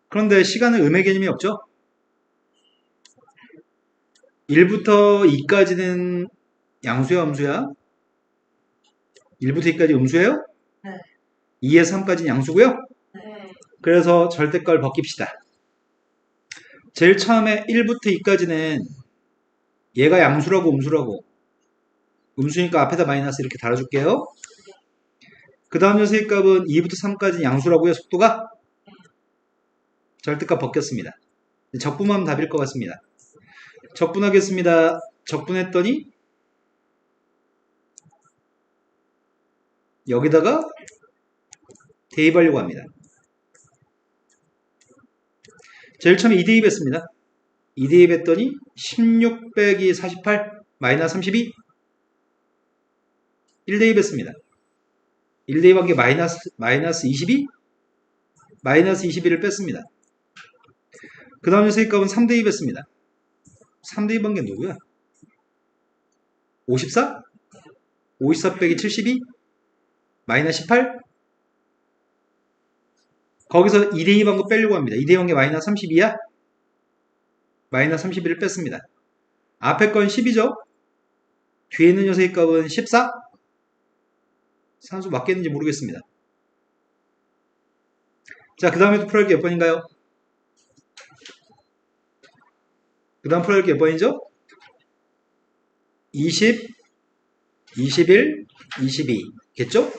그런데 시간은 음의 개념이 없죠? 1부터 2까지는 양수야 음수야? 1부터 2까지 음수예요? 네. 2에서 3까지는 양수고요? 네. 그래서 절대값을 벗깁시다. 제일 처음에 1부터 2까지는 얘가 양수라고 음수라고 음수니까 앞에다 마이너스 이렇게 달아줄게요. 그 다음 녀석의 값은 2부터 3까지 양수라고요. 속도가 절대값 벗겼습니다. 적분하면 답일 것 같습니다. 적분하겠습니다. 적분했더니 여기다가 대입하려고 합니다. 제일 처음에 2 대입했습니다. 2 대입했더니 16 빼기 48 마이너스 32 1 대입했습니다. 1 대입한 게 마이너스 22 마이너스 21을 뺐습니다. 그 다음 녀석의 값은 3 대입했습니다. 3 대입한 게 누구야? 54? 54 빼기 72 마이너스 18 거기서 2 대입한 거 빼려고 합니다. 2 대입한 게 마이너스 32야? 마이너스 31을 뺐습니다. 앞에 건 10이죠? 뒤에 있는 녀석의 값은 14? 산수 맞겠는지 모르겠습니다. 자, 그 다음에 또 풀어야 할 게 몇 번인가요? 그 다음 풀어야 할 게 몇 번이죠? 20, 21, 22 겠죠?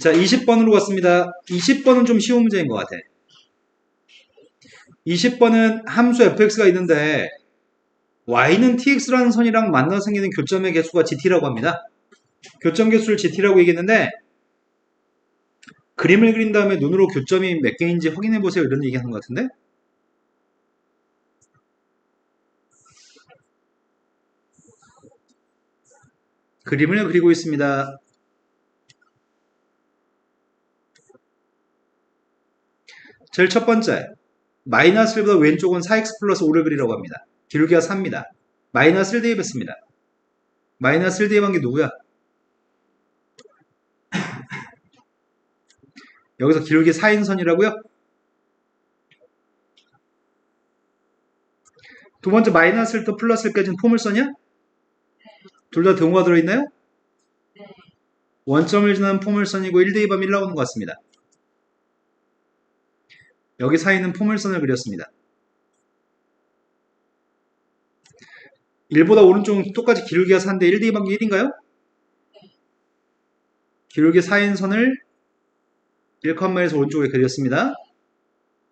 자, 20번으로 갔습니다. 20번은 좀 쉬운 문제인 것 같아. 20번은 함수 fx가 있는데 y는 tx라는 선이랑 만나서 생기는 교점의 개수가 gt라고 합니다. 교점 개수를 gt라고 얘기했는데 그림을 그린 다음에 눈으로 교점이 몇 개인지 확인해 보세요. 이런 얘기 하는 것 같은데 그림을 그리고 있습니다. 제일 첫 번째 마이너스 1보다 왼쪽은 4x 플러스 5를 그리라고 합니다. 기울기가 4입니다. 마이너스 1 대입했습니다. 마이너스 1 대입한 게 누구야? 여기서 기울기 4인 선이라고요? 두 번째 마이너스 1도 플러스 1까지는 포물선이야? 둘 다 등호가 들어있나요? 네. 원점을 지나는 포물선이고 1 대입하면 1 나오는 것 같습니다. 여기 사이는 포물선을 그렸습니다. 1보다 오른쪽은 똑같이 기울기가 4인데 1 대입한 게 1인가요? 기울기 4인 선을 1,1에서 오른쪽에 그렸습니다.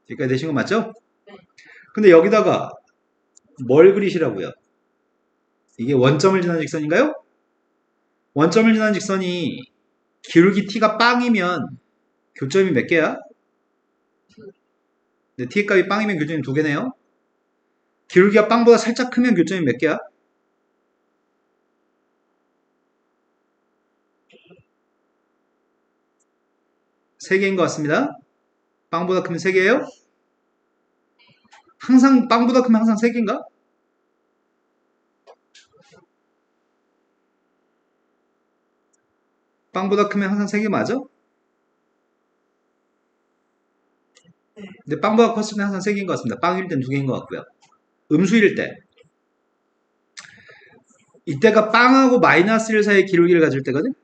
여기까지 되신 거 맞죠? 네. 근데 여기다가 뭘 그리시라고요? 이게 원점을 지나는 직선인가요? 원점을 지나는 직선이 기울기 t가 빵이면 교점이 몇 개야? 네, t의 값이 빵이면 교점이 2개네요. 기울기가 빵보다 살짝 크면 교점이 몇 개야? 세 개인 것 같습니다. 빵보다 크면 3개예요? 항상 빵보다 크면 항상 3개인가? 빵보다 크면 항상 3개 맞아? 근데 빵보다 컸으면 항상 3개인 것 같습니다. 빵일 땐 2개인 것 같고요. 음수일 때 이때가 빵하고 마이너스 1 사이의 기울기를 가질 때거든?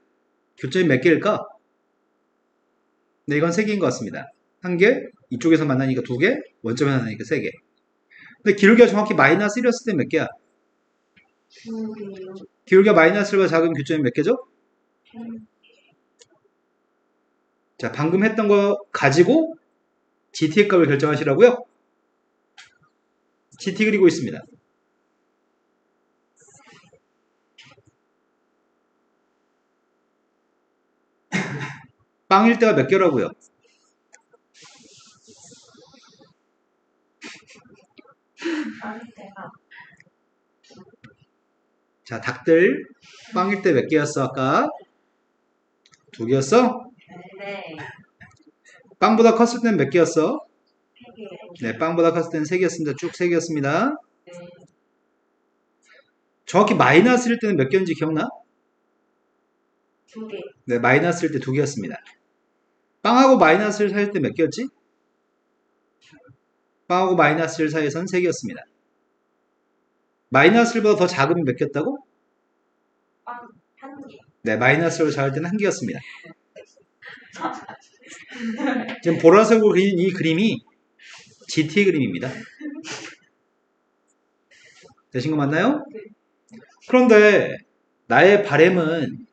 교점이 몇 개일까? 네, 이건 3개인 것 같습니다. 1개, 이쪽에서 만나니까 2개, 원점에서 만나니까 3개. 근데 기울기가 정확히 마이너스 1이었을 때 몇 개야? 기울기가 마이너스 1보다 작은 교점이 몇 개죠? 자, 방금 했던 거 가지고 GT의 값을 결정하시라고요? GT 그리고 있습니다. 빵일 때가 몇 개라고요? 자, 닭들 빵일 때 몇 개였어 아까? 2개였어? 네. 빵보다 컸을 때는 몇 개였어? 3개. 네, 빵보다 컸을 때는 3개였습니다. 쭉 3개였습니다. 네. 정확히 마이너스일 때는 몇 개인지 기억나? 2개. 네, 마이너스일 때 2개였습니다. 빵하고 마이너스 1 사이일 때 몇 개였지? 빵하고 마이너스 1 사이에서는 3개였습니다. 마이너스 1보다 더 작으면 몇 개였다고? 빵 1개. 네, 마이너스 1보다 작을 때는 1개였습니다. 지금 보라색으로 그린 이 그림이 GT의 그림입니다. 되신 거 맞나요? 그런데 나의 바램은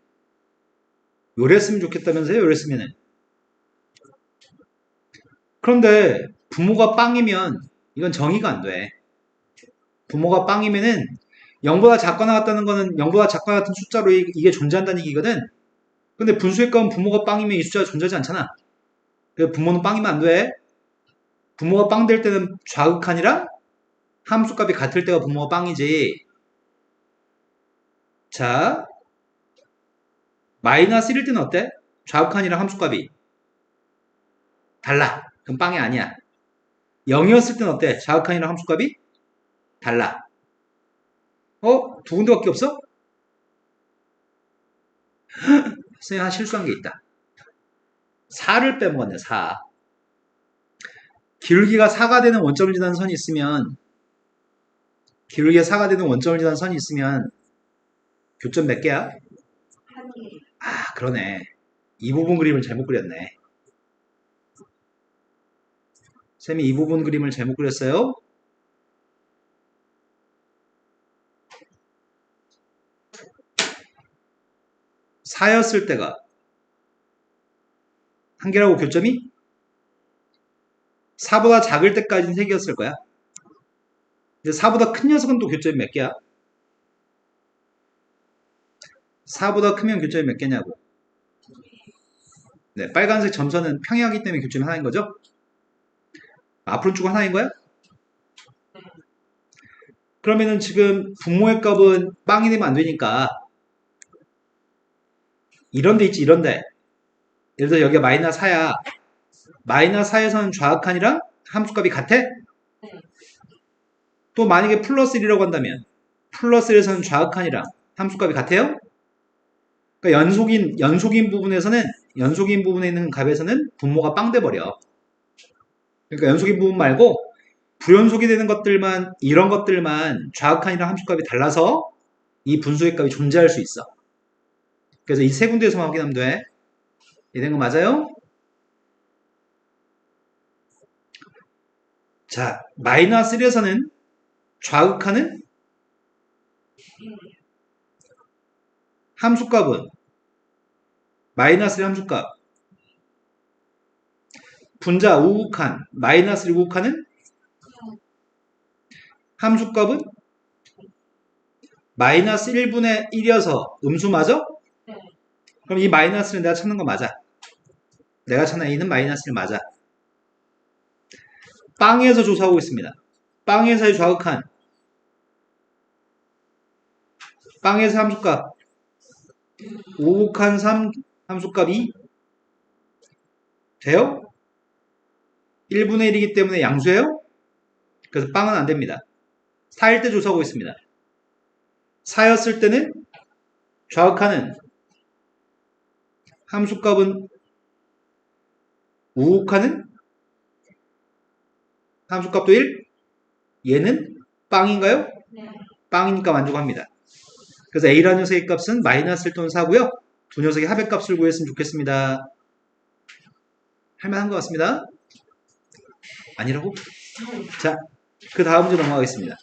요랬으면 좋겠다면서요? 요랬으면은. 그런데 부모가 빵이면 이건 정의가 안 돼. 부모가 빵이면은 0보다 작거나 같다는 거는 0보다 작거나 같은 숫자로 이게 존재한다는 얘기거든. 근데 분수의 값은 부모가 빵이면 이 숫자가 존재하지 않잖아. 그래서 부모는 빵이면 안 돼. 부모가 빵 될 때는 좌극한이랑 함수값이 같을 때가 부모가 빵이지. 자, 마이너스 1일 때는 어때? 좌극한이랑 함수값이 달라. 그럼 빵이 아니야. 0이었을 때는 어때? 좌극한이랑 함수값이 달라. 두 군데밖에 없어? 선생님 한 실수한 게 있다. 4를 빼먹었네. 4. 기울기가 4가 되는 원점을 지나는 선이 있으면 기울기가 4가 되는 원점을 지나는 선이 있으면 교점 몇 개야? 한 개. 아, 그러네. 이 부분 그림을 잘못 그렸네. 쌤이 이 부분 그림을 잘못 그렸어요. 사였을 때가 한 개라고 교점이 4보다 작을 때까지는 3개였을 거야. 근데 4보다 큰 녀석은 또 교점이 몇 개야? 4보다 크면 교점이 몇 개냐고. 네, 빨간색 점선은 평행하기 때문에 교점이 하나인 거죠? 앞으로 쭉 하나인 거야? 그러면은 지금 분모의 값은 빵이 되면 안 되니까 이런 데 있지, 이런 데. 예를 들어 여기가 마이너스 4야. 마이너스 4에서는 좌극한이랑 함수값이 같아? 또 만약에 플러스 1이라고 한다면 플러스 1에서는 좌극한이랑 함수값이 같아요? 그러니까 연속인 부분에 있는 값에서는 분모가 빵 돼버려. 그러니까 연속인 부분 말고 불연속이 되는 것들만, 이런 것들만 좌극한이랑 함수값이 달라서 이 분수의 값이 존재할 수 있어. 그래서 이 세 군데에서만 확인하면 돼. 이해된 거 맞아요? 자, 마이너스 1에서는 좌극하는 함수값은 마이너스 1 함수값, 분자 우극한 마이너스 1 우극한은 함수값은 마이너스 1분의 1이어서 음수 맞아? 네. 그럼 이 마이너스는 내가 찾는 거 맞아. 내가 찾는 A는 마이너스 1 맞아. 빵에서 조사하고 있습니다. 빵에서의 좌극한, 빵에서 함수값, 우극한 3 함수값이 돼요? 1분의 1이기 때문에 양수예요? 그래서 빵은 안 됩니다. 4일 때 조사하고 있습니다. 4였을 때는 좌극하는 함수값은 우극하는 함수값도 1? 얘는 빵인가요? 네. 빵이니까 만족합니다. 그래서 A라는 녀석의 값은 마이너스 1 또는 4고요. 두 녀석의 합의 값을 구했으면 좋겠습니다. 할만한 것 같습니다. 아니라고? 자, 그 다음 문제 넘어가겠습니다.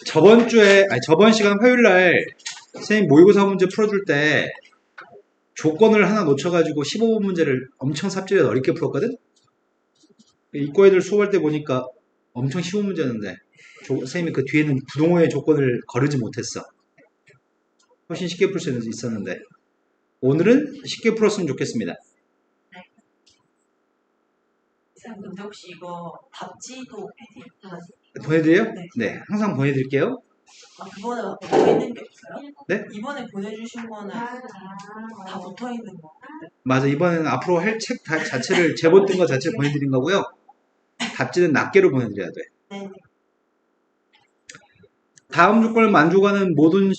저번 시간 화요일날 선생님 모의고사 문제 풀어줄 때 조건을 하나 놓쳐가지고 15분 문제를 엄청 삽질해 어렵게 풀었거든? 이과 애들 수업할 때 보니까 엄청 쉬운 문제였는데 선생님이 그 뒤에는 부동호의 조건을 거르지 못했어. 훨씬 쉽게 풀 수 있었는데 오늘은 쉽게 풀었으면 좋겠습니다. 쌤, 근데 혹시 이거 답지도 보내드려요? 네. 네, 항상 보내드릴게요. 그거는 붙어 있는 게 없어요? 네? 이번에 보내주신 거는 다 붙어 있는 거. 맞아, 이번에는 앞으로 할 책 자체를 제본 뜬 거 자체를 보내드린 거고요. 답지는 낱개로 보내드려야 돼. 네. 다음 조건을 만족하는 모든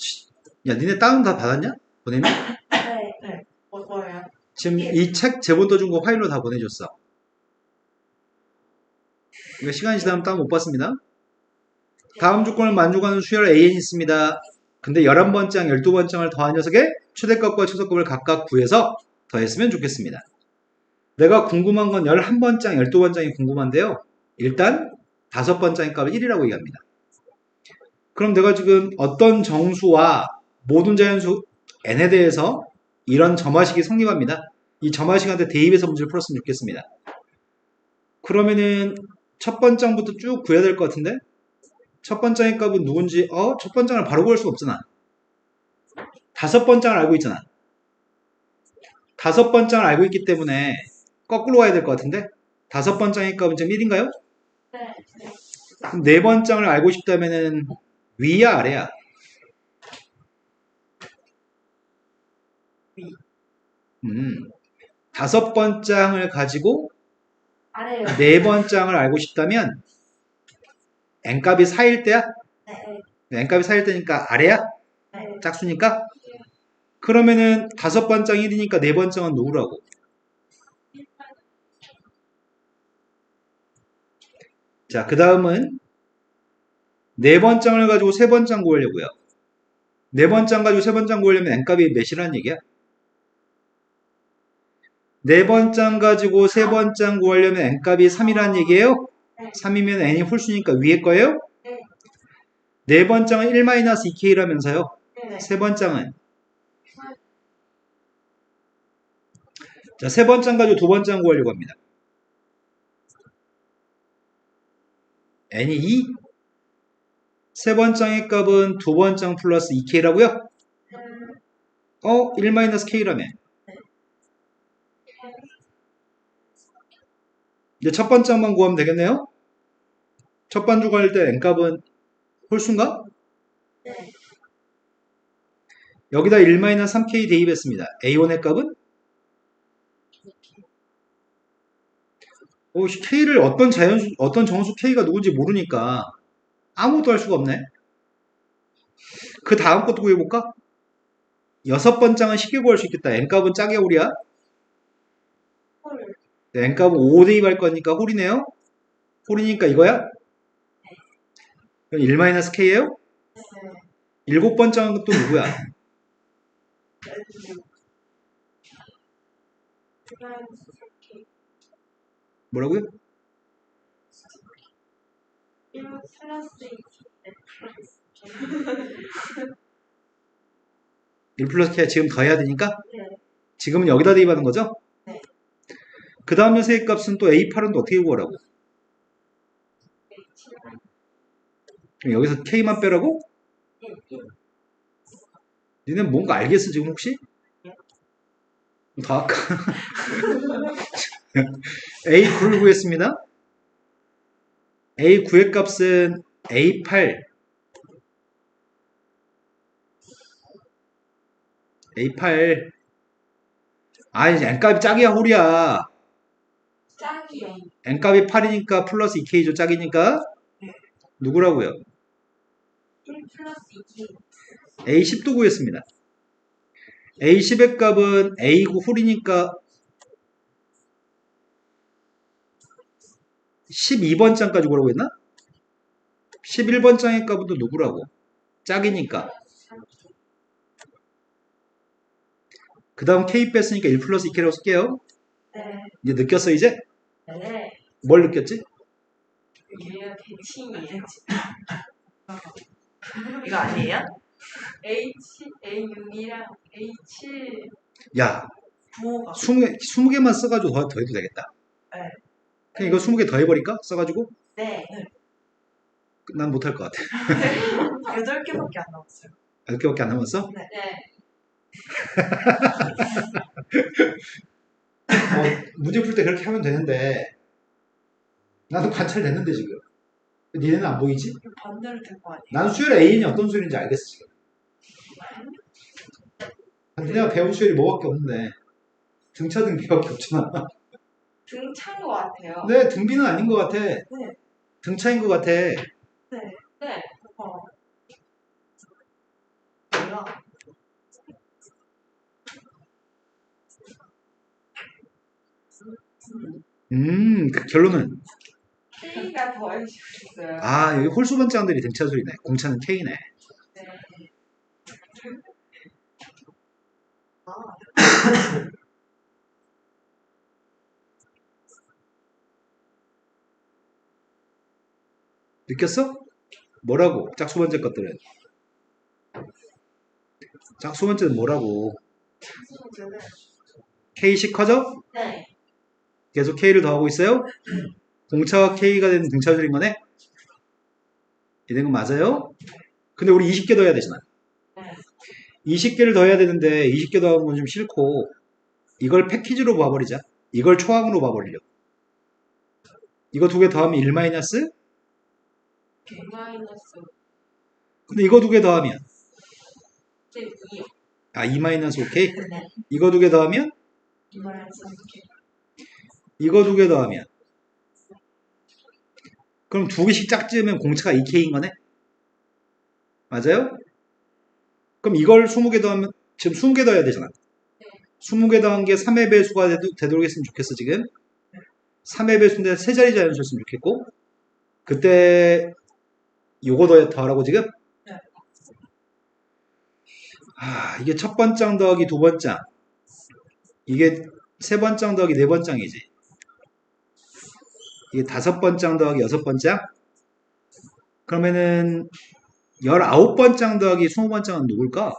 야, 니네 다운 다 받았냐? 보내면? 네. 뭐예요? 지금 이 책 제본 떠준 거 파일로 다 보내줬어. 이거 시간이 지나면 다운 못 받습니다. 다음 조건을 만족하는 수열 AN이 있습니다. 근데 11번장, 12번장을 더한 녀석의 최대값과 최소값을 각각 구해서 더했으면 좋겠습니다. 내가 궁금한 건 11번장, 12번장이 궁금한데요. 일단 5번장의 값을 1이라고 얘기합니다. 그럼 내가 지금 어떤 정수와 모든 자연수 n에 대해서 이런 점화식이 성립합니다. 이 점화식한테 대입해서 문제를 풀었으면 좋겠습니다. 그러면은 첫 번장부터 쭉 구해야 될 것 같은데 첫 번장의 값은 누군지 첫 번장을 바로 구할 수 없잖아. 다섯 번장을 알고 있잖아. 다섯 번장을 알고 있기 때문에 거꾸로 가야 될 것 같은데 다섯 번장의 값은 지금 1인가요? 네. 그럼 네 번장을 알고 싶다면은 위야 아래야? 위. 다섯 번장을 가지고 아래요. 네 번장을 알고 싶다면 n값이 4일 때야? 네. n값이 4일 때니까 아래야? 네. 짝수니까? 그러면은 다섯 번장 1이니까 네 번장은 누구라고? 자, 그 다음은 네 번장을 가지고 세 번장 구하려고요. 네 번장 가지고 세 번장 구하려면 n값이 몇이라는 얘기야? 네 번장 가지고 세 번장 구하려면 n값이 3이라는 얘기예요? 네. 3이면 n이 홀수니까 위에 거예요? 네. 네 번장은 1-2k라면서요. 네. 세 번장은 자, 세 번장 가지고 두 번장 구하려고 합니다. n이 2. 세 번장의 값은 두 번장 플러스 2k라고요? 1-k라며. 이제 첫 번장만 구하면 되겠네요? 첫 번째 구할 때 n값은 홀수인가? 네. 여기다 1-3k 대입했습니다. a1의 값은? k를 어떤 정수 k가 누군지 모르니까 아무것도 할 수가 없네. 그 다음 것도 구해볼까? 여섯 번장은 쉽게 구할 수 있겠다. n값은 짝이야, 홀이야? 홀. 네, n값은 5 대입할 거니까 홀이네요? 홀이니까 이거야? 그럼 1-k예요? 네. 일곱 번장은 또 누구야? 뭐라고요? 1 플러스 2. 1 플러스 k야 지금 더해야 되니까? 네. 지금은 여기다 대입하는 거죠? 네. 그 다음 녀석의 값은 또 a8은 또 어떻게 구하라고? 그럼 여기서 k만 빼라고? 니네 뭔가 알겠어 지금 혹시? 더 할까? a9를 구했습니다. a9의 값은 a8 이제 n값이 짝이야 홀이야. 짝이요. n값이 8이니까 플러스 2k죠. 짝이니까 누구라고요? 1 플러스 2. a10도 구했습니다. a10의 값은 a9 홀이니까 12번장까지 구하라고 했나? 11번장의 값은 또 누구라고? 짝이니까. 그 다음 k 뺐으니까 1 플러스 2k라고 쓸게요. 네. 이제 느꼈어 이제? 네. 뭘 느꼈지? 얘가 대칭이에요. 이거 아니에요? A6이랑 A7. 야 부호가. 20개만 써가지고 더 해도 되겠다. 네. 그냥 이거 20개 더 해버릴까? 써가지고? 네. 난 못할 것 같아. 8개밖에 안 남았어요. 10개밖에 안 남았어? 네. 문제 풀 때 그렇게 하면 되는데 나도 관찰됐는데 지금 니네는 안 보이지? 반대로 된 거 아니에요? 나는 수열 A는 어떤 수열인지 알겠어 지금. 근데 내가 배운 수열이 뭐밖에 없는데 등차 등비밖에 없잖아. 등찬 것 같아요. 네, 등비는 아닌 것 같아. 네. 등차인 것 같아. 네. 네. 몰라. 그 결론은 K가 더해주셨어요. 여기 홀수 번장들이 등차수이네. 공차는 K네. 네. 느꼈어? 뭐라고? 짝수 번째 것들은. 짝수 번째는 뭐라고? K씩 커져? 네. 계속 K를 더하고 있어요? 공차가 K가 되는 등차수인 거네? 이런 거 맞아요? 근데 우리 20개 더해야 되잖아. 네. 20개를 더해야 되는데 20개 더하는 건 좀 싫고 이걸 패키지로 봐버리자. 이걸 초항으로 봐버리려. 이거 두 개 더하면 1 마이너스? 마이너스 근데 이거 두 개 더하면 2요. 아, 2 마이너스 오케이? 네. 이거 두 개 더하면? 마이너스 이거 두 개 더하면? 그럼 두 개씩 짝지으면 공차가 2K인 거네? 맞아요? 그럼 이걸 20개 더하면 지금 20개 더해야 되잖아. 20개 더한 게 3의 배수가 되도록 했으면 좋겠어 지금. 3의 배수인데 세 자리 자연수였으면 좋겠고 그때 요거 더하라고 지금? 네. 이게 첫 번장 더하기 두 번장 이게 세 번장 더하기 네 번장이지. 이게 다섯 번장 더하기 여섯 번장 그러면은 19번장 더하기 20번장은 누굴까?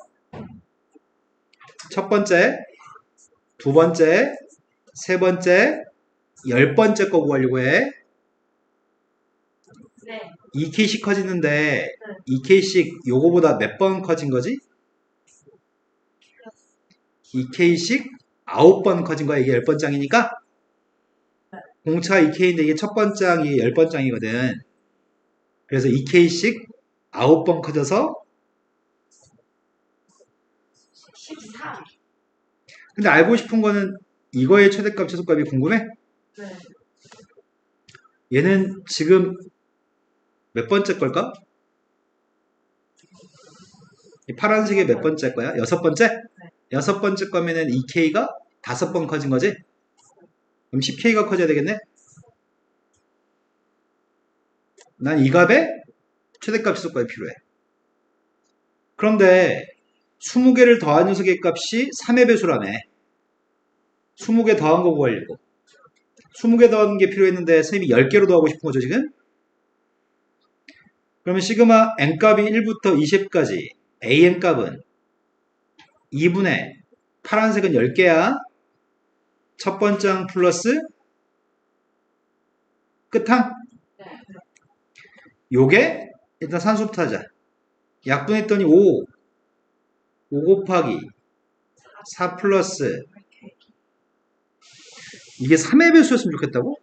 첫 번째, 두 번째, 세 번째, 10번째 거 구하려고 해. 네. 2K씩 커지는데 2K씩 요거보다 몇 번 커진 거지? 2K씩 9번 커진 거야. 이게 10번장이니까 공차가 2K인데 이게 첫 번장이 10번장이거든. 그래서 2K씩 9번 커져서 14. 근데 알고 싶은 거는 이거의 최대값, 최소값이 궁금해? 네. 얘는 지금 몇 번째 걸까? 이 파란색이 몇 번째 거야? 여섯 번째? 여섯 번째 거면은 2K가 5번 커진 거지? 그럼 10K가 커져야 되겠네? 난 이 값의 최대값, 최소값이 필요해. 그런데 20개를 더한 녀석의 값이 3의 배수라네. 20개 더한 거 구하려고. 20개 더한 게 필요했는데 선생님이 10개로 더하고 싶은 거죠 지금? 그러면 시그마 n값이 1부터 20까지 an 값은 2분의 파란색은 10개야. 첫 번장 플러스 끝항? 네. 요게 일단 산수부터 하자. 약분했더니 5 곱하기 4 플러스 이게 3의 배수였으면 좋겠다고?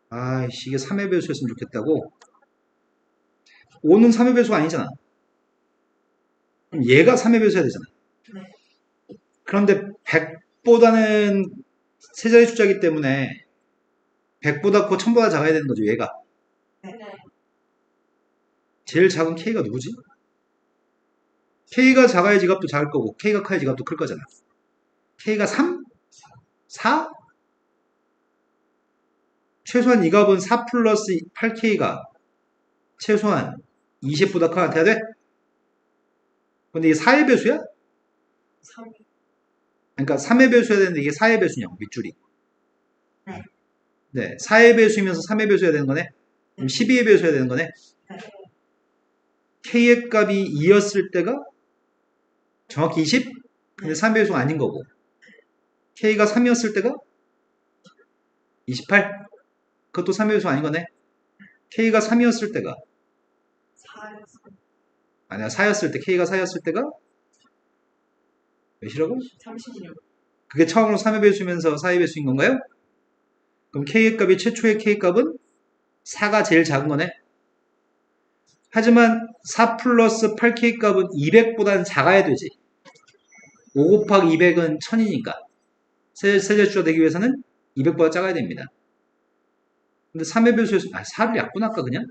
아이씨 이게 3의 배수였으면 좋겠다고? 5는 3의 배수가 아니잖아. 그럼 얘가 3의 배수여야 되잖아. 그런데 100보다는 세 자리 숫자이기 때문에 100보다 커 1000보다 작아야 되는 거죠 얘가. 네. 제일 작은 K가 누구지? K가 작아야 지갑도 작을 거고 K가 커야 지갑도 클 거잖아. K가 3? 4? 최소한 이 값은 4 플러스 8K가 최소한 20보다 커야 돼? 근데 이게 4의 배수야? 3. 그러니까 3의 배수여야 되는데 이게 4의 배수냐고 밑줄이. 네. 네, 4의 배수이면서 3의 배수여야 되는 거네. 그럼 12의 배수여야 되는 거네. 네. K의 값이 2였을 때가 정확히 20? 근데 3의 배수가 아닌 거고. K가 3이었을 때가 28? 그것도 3의 배수가 아닌 거네. K가 3이었을 때가 4였어. 아니야 4였을 때 K가 4였을 때가 몇이라고? 36. 그게 처음으로 3의 배수면서 4의 배수인 건가요? 그럼 K의 값이 최초의 K 값은 4가 제일 작은 거네. 하지만 4 플러스 8K 값은 200보다는 작아야 되지. 5 곱하기 200은 1000이니까 세제수가 되기 위해서는 200보다 작아야 됩니다. 근데 3의 배수에서 4를 약분할까 그냥?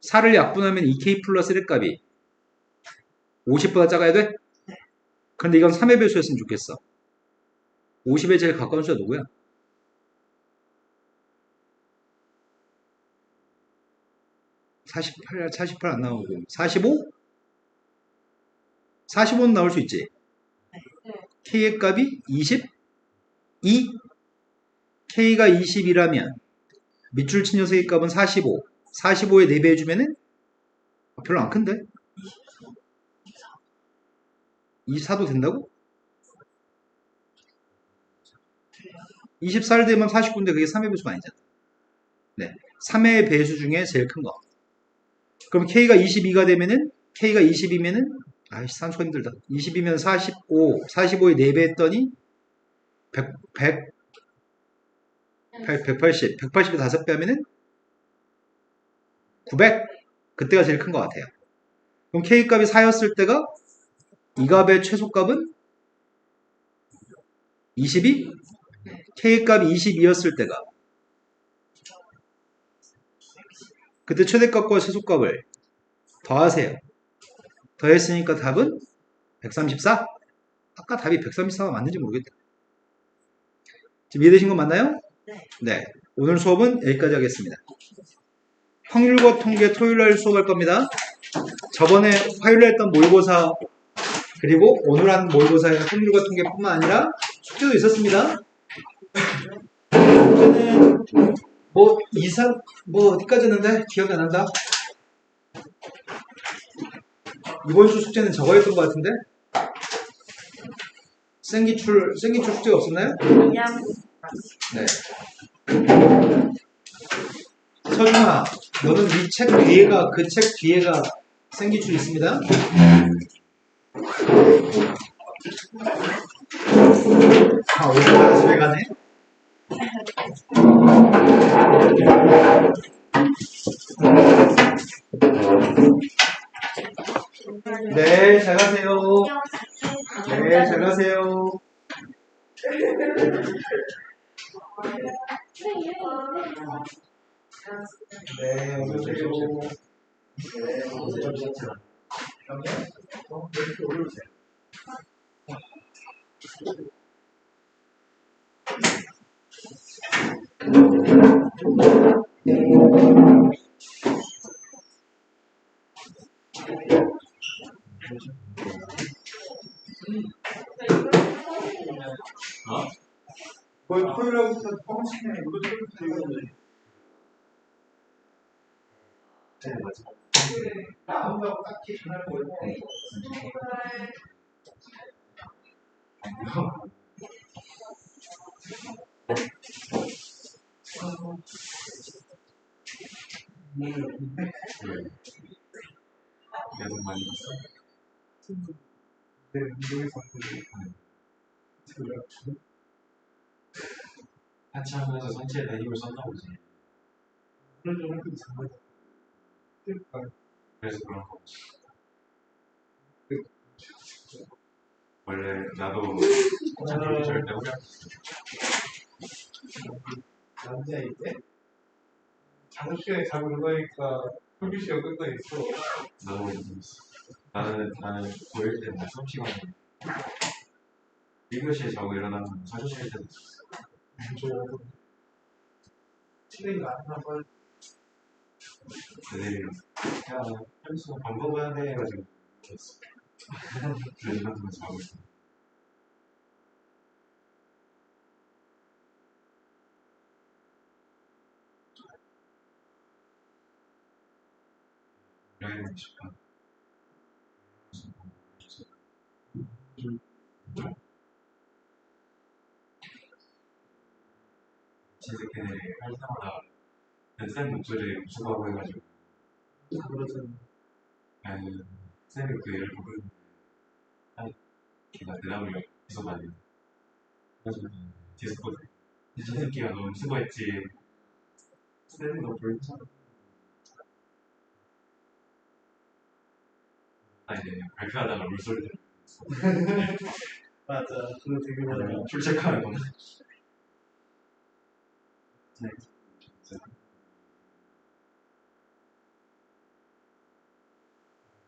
4를 약분하면 2K 플러스 1의 값이 50보다 작아야 돼? 그런데 이건 3의 배수였으면 좋겠어. 50에 제일 가까운 수가 누구야? 48 안 나오고 45? 45는 나올 수 있지. K의 값이 20? 2? K가 20이라면 밑줄 친 녀석의 값은 45. 45에 4배 해주면은 별로 안 큰데? 24도 된다고? 24를 되면 49인데 그게 3의 배수가 아니잖아. 네. 3의 배수 중에 제일 큰 거. 그럼 K가 22가 되면은, K가 20이면은, 아이씨, 산수가 힘들다. 20이면 45, 45에 4배 했더니, 100, 180, 180에 5배 하면은, 900. 그때가 제일 큰 것 같아요. 그럼 K값이 4였을 때가, 이 값의 최소값은 22? K값이 22였을 때가, 그때 최대값과 최소값을 더하세요. 더했으니까 답은 134? 아까 답이 134가 맞는지 모르겠다. 지금 이해되신 거 맞나요? 네. 네. 오늘 수업은 여기까지 하겠습니다. 확률과 통계 토요일날 수업할 겁니다. 저번에 화요일에 했던 모의고사 그리고 오늘 한 모의고사에는 확률과 통계뿐만 아니라 숙제도 있었습니다. 숙제는 어디까지 했는데 기억이 안 난다. 이번 주 숙제는 저거였던 것 같은데? 생기출 숙제가 없었나요? 그냥 네. 서준아, 너는 이 책 뒤에가, 그 책 뒤에가 생기출 있습니다. 아, 오늘 집에 가네? 네, 잘 가세요. 네, 잘 가세요. 네, 어서 오세요. 네, 어서 오세요. 이렇게 올려주세요. 토요일부터 뻥치네. 이거 토요일부터 네, 맞아. 나온다고 딱히 전화를 걸고. 계속 많이 봤어. 네, 운동에서 같이 하면서 전체에 힘을 썼나 보지. 그래서 그런 거 보지. 원래 나도 절대 후회 안 했어. 남자 이제 작은 시간에 잠을 거니까 표기 시간 끝나 있어. 나도 있어. 나는 보일 때는 3시간 1교시에 자고 일어나면 4교시 할 때도 있어. 친해가 안 나봐. 애들이 야 현수 밥 먹어야 돼 해가지고 이렇게 그래서 일어나면 자고 있어. 여행하고 싶어. 친새끼들이 할 때마다 쌤 목소리 무서워하고 해가지고 쌤이 그 일을 보고 걔가 대답을 계속 안 해. 그래서 디스코드 이 새끼가 너무 수고했지. 쌤이 너무 불쌍해. 이제 발표하다가 물소리 들어. 맞아. 그거 되게 많아. 출첵하는 거. 네.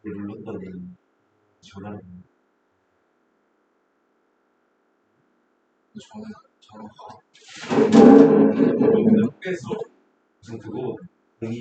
눌렀더니 전화를 학교에서 무슨 그거 공이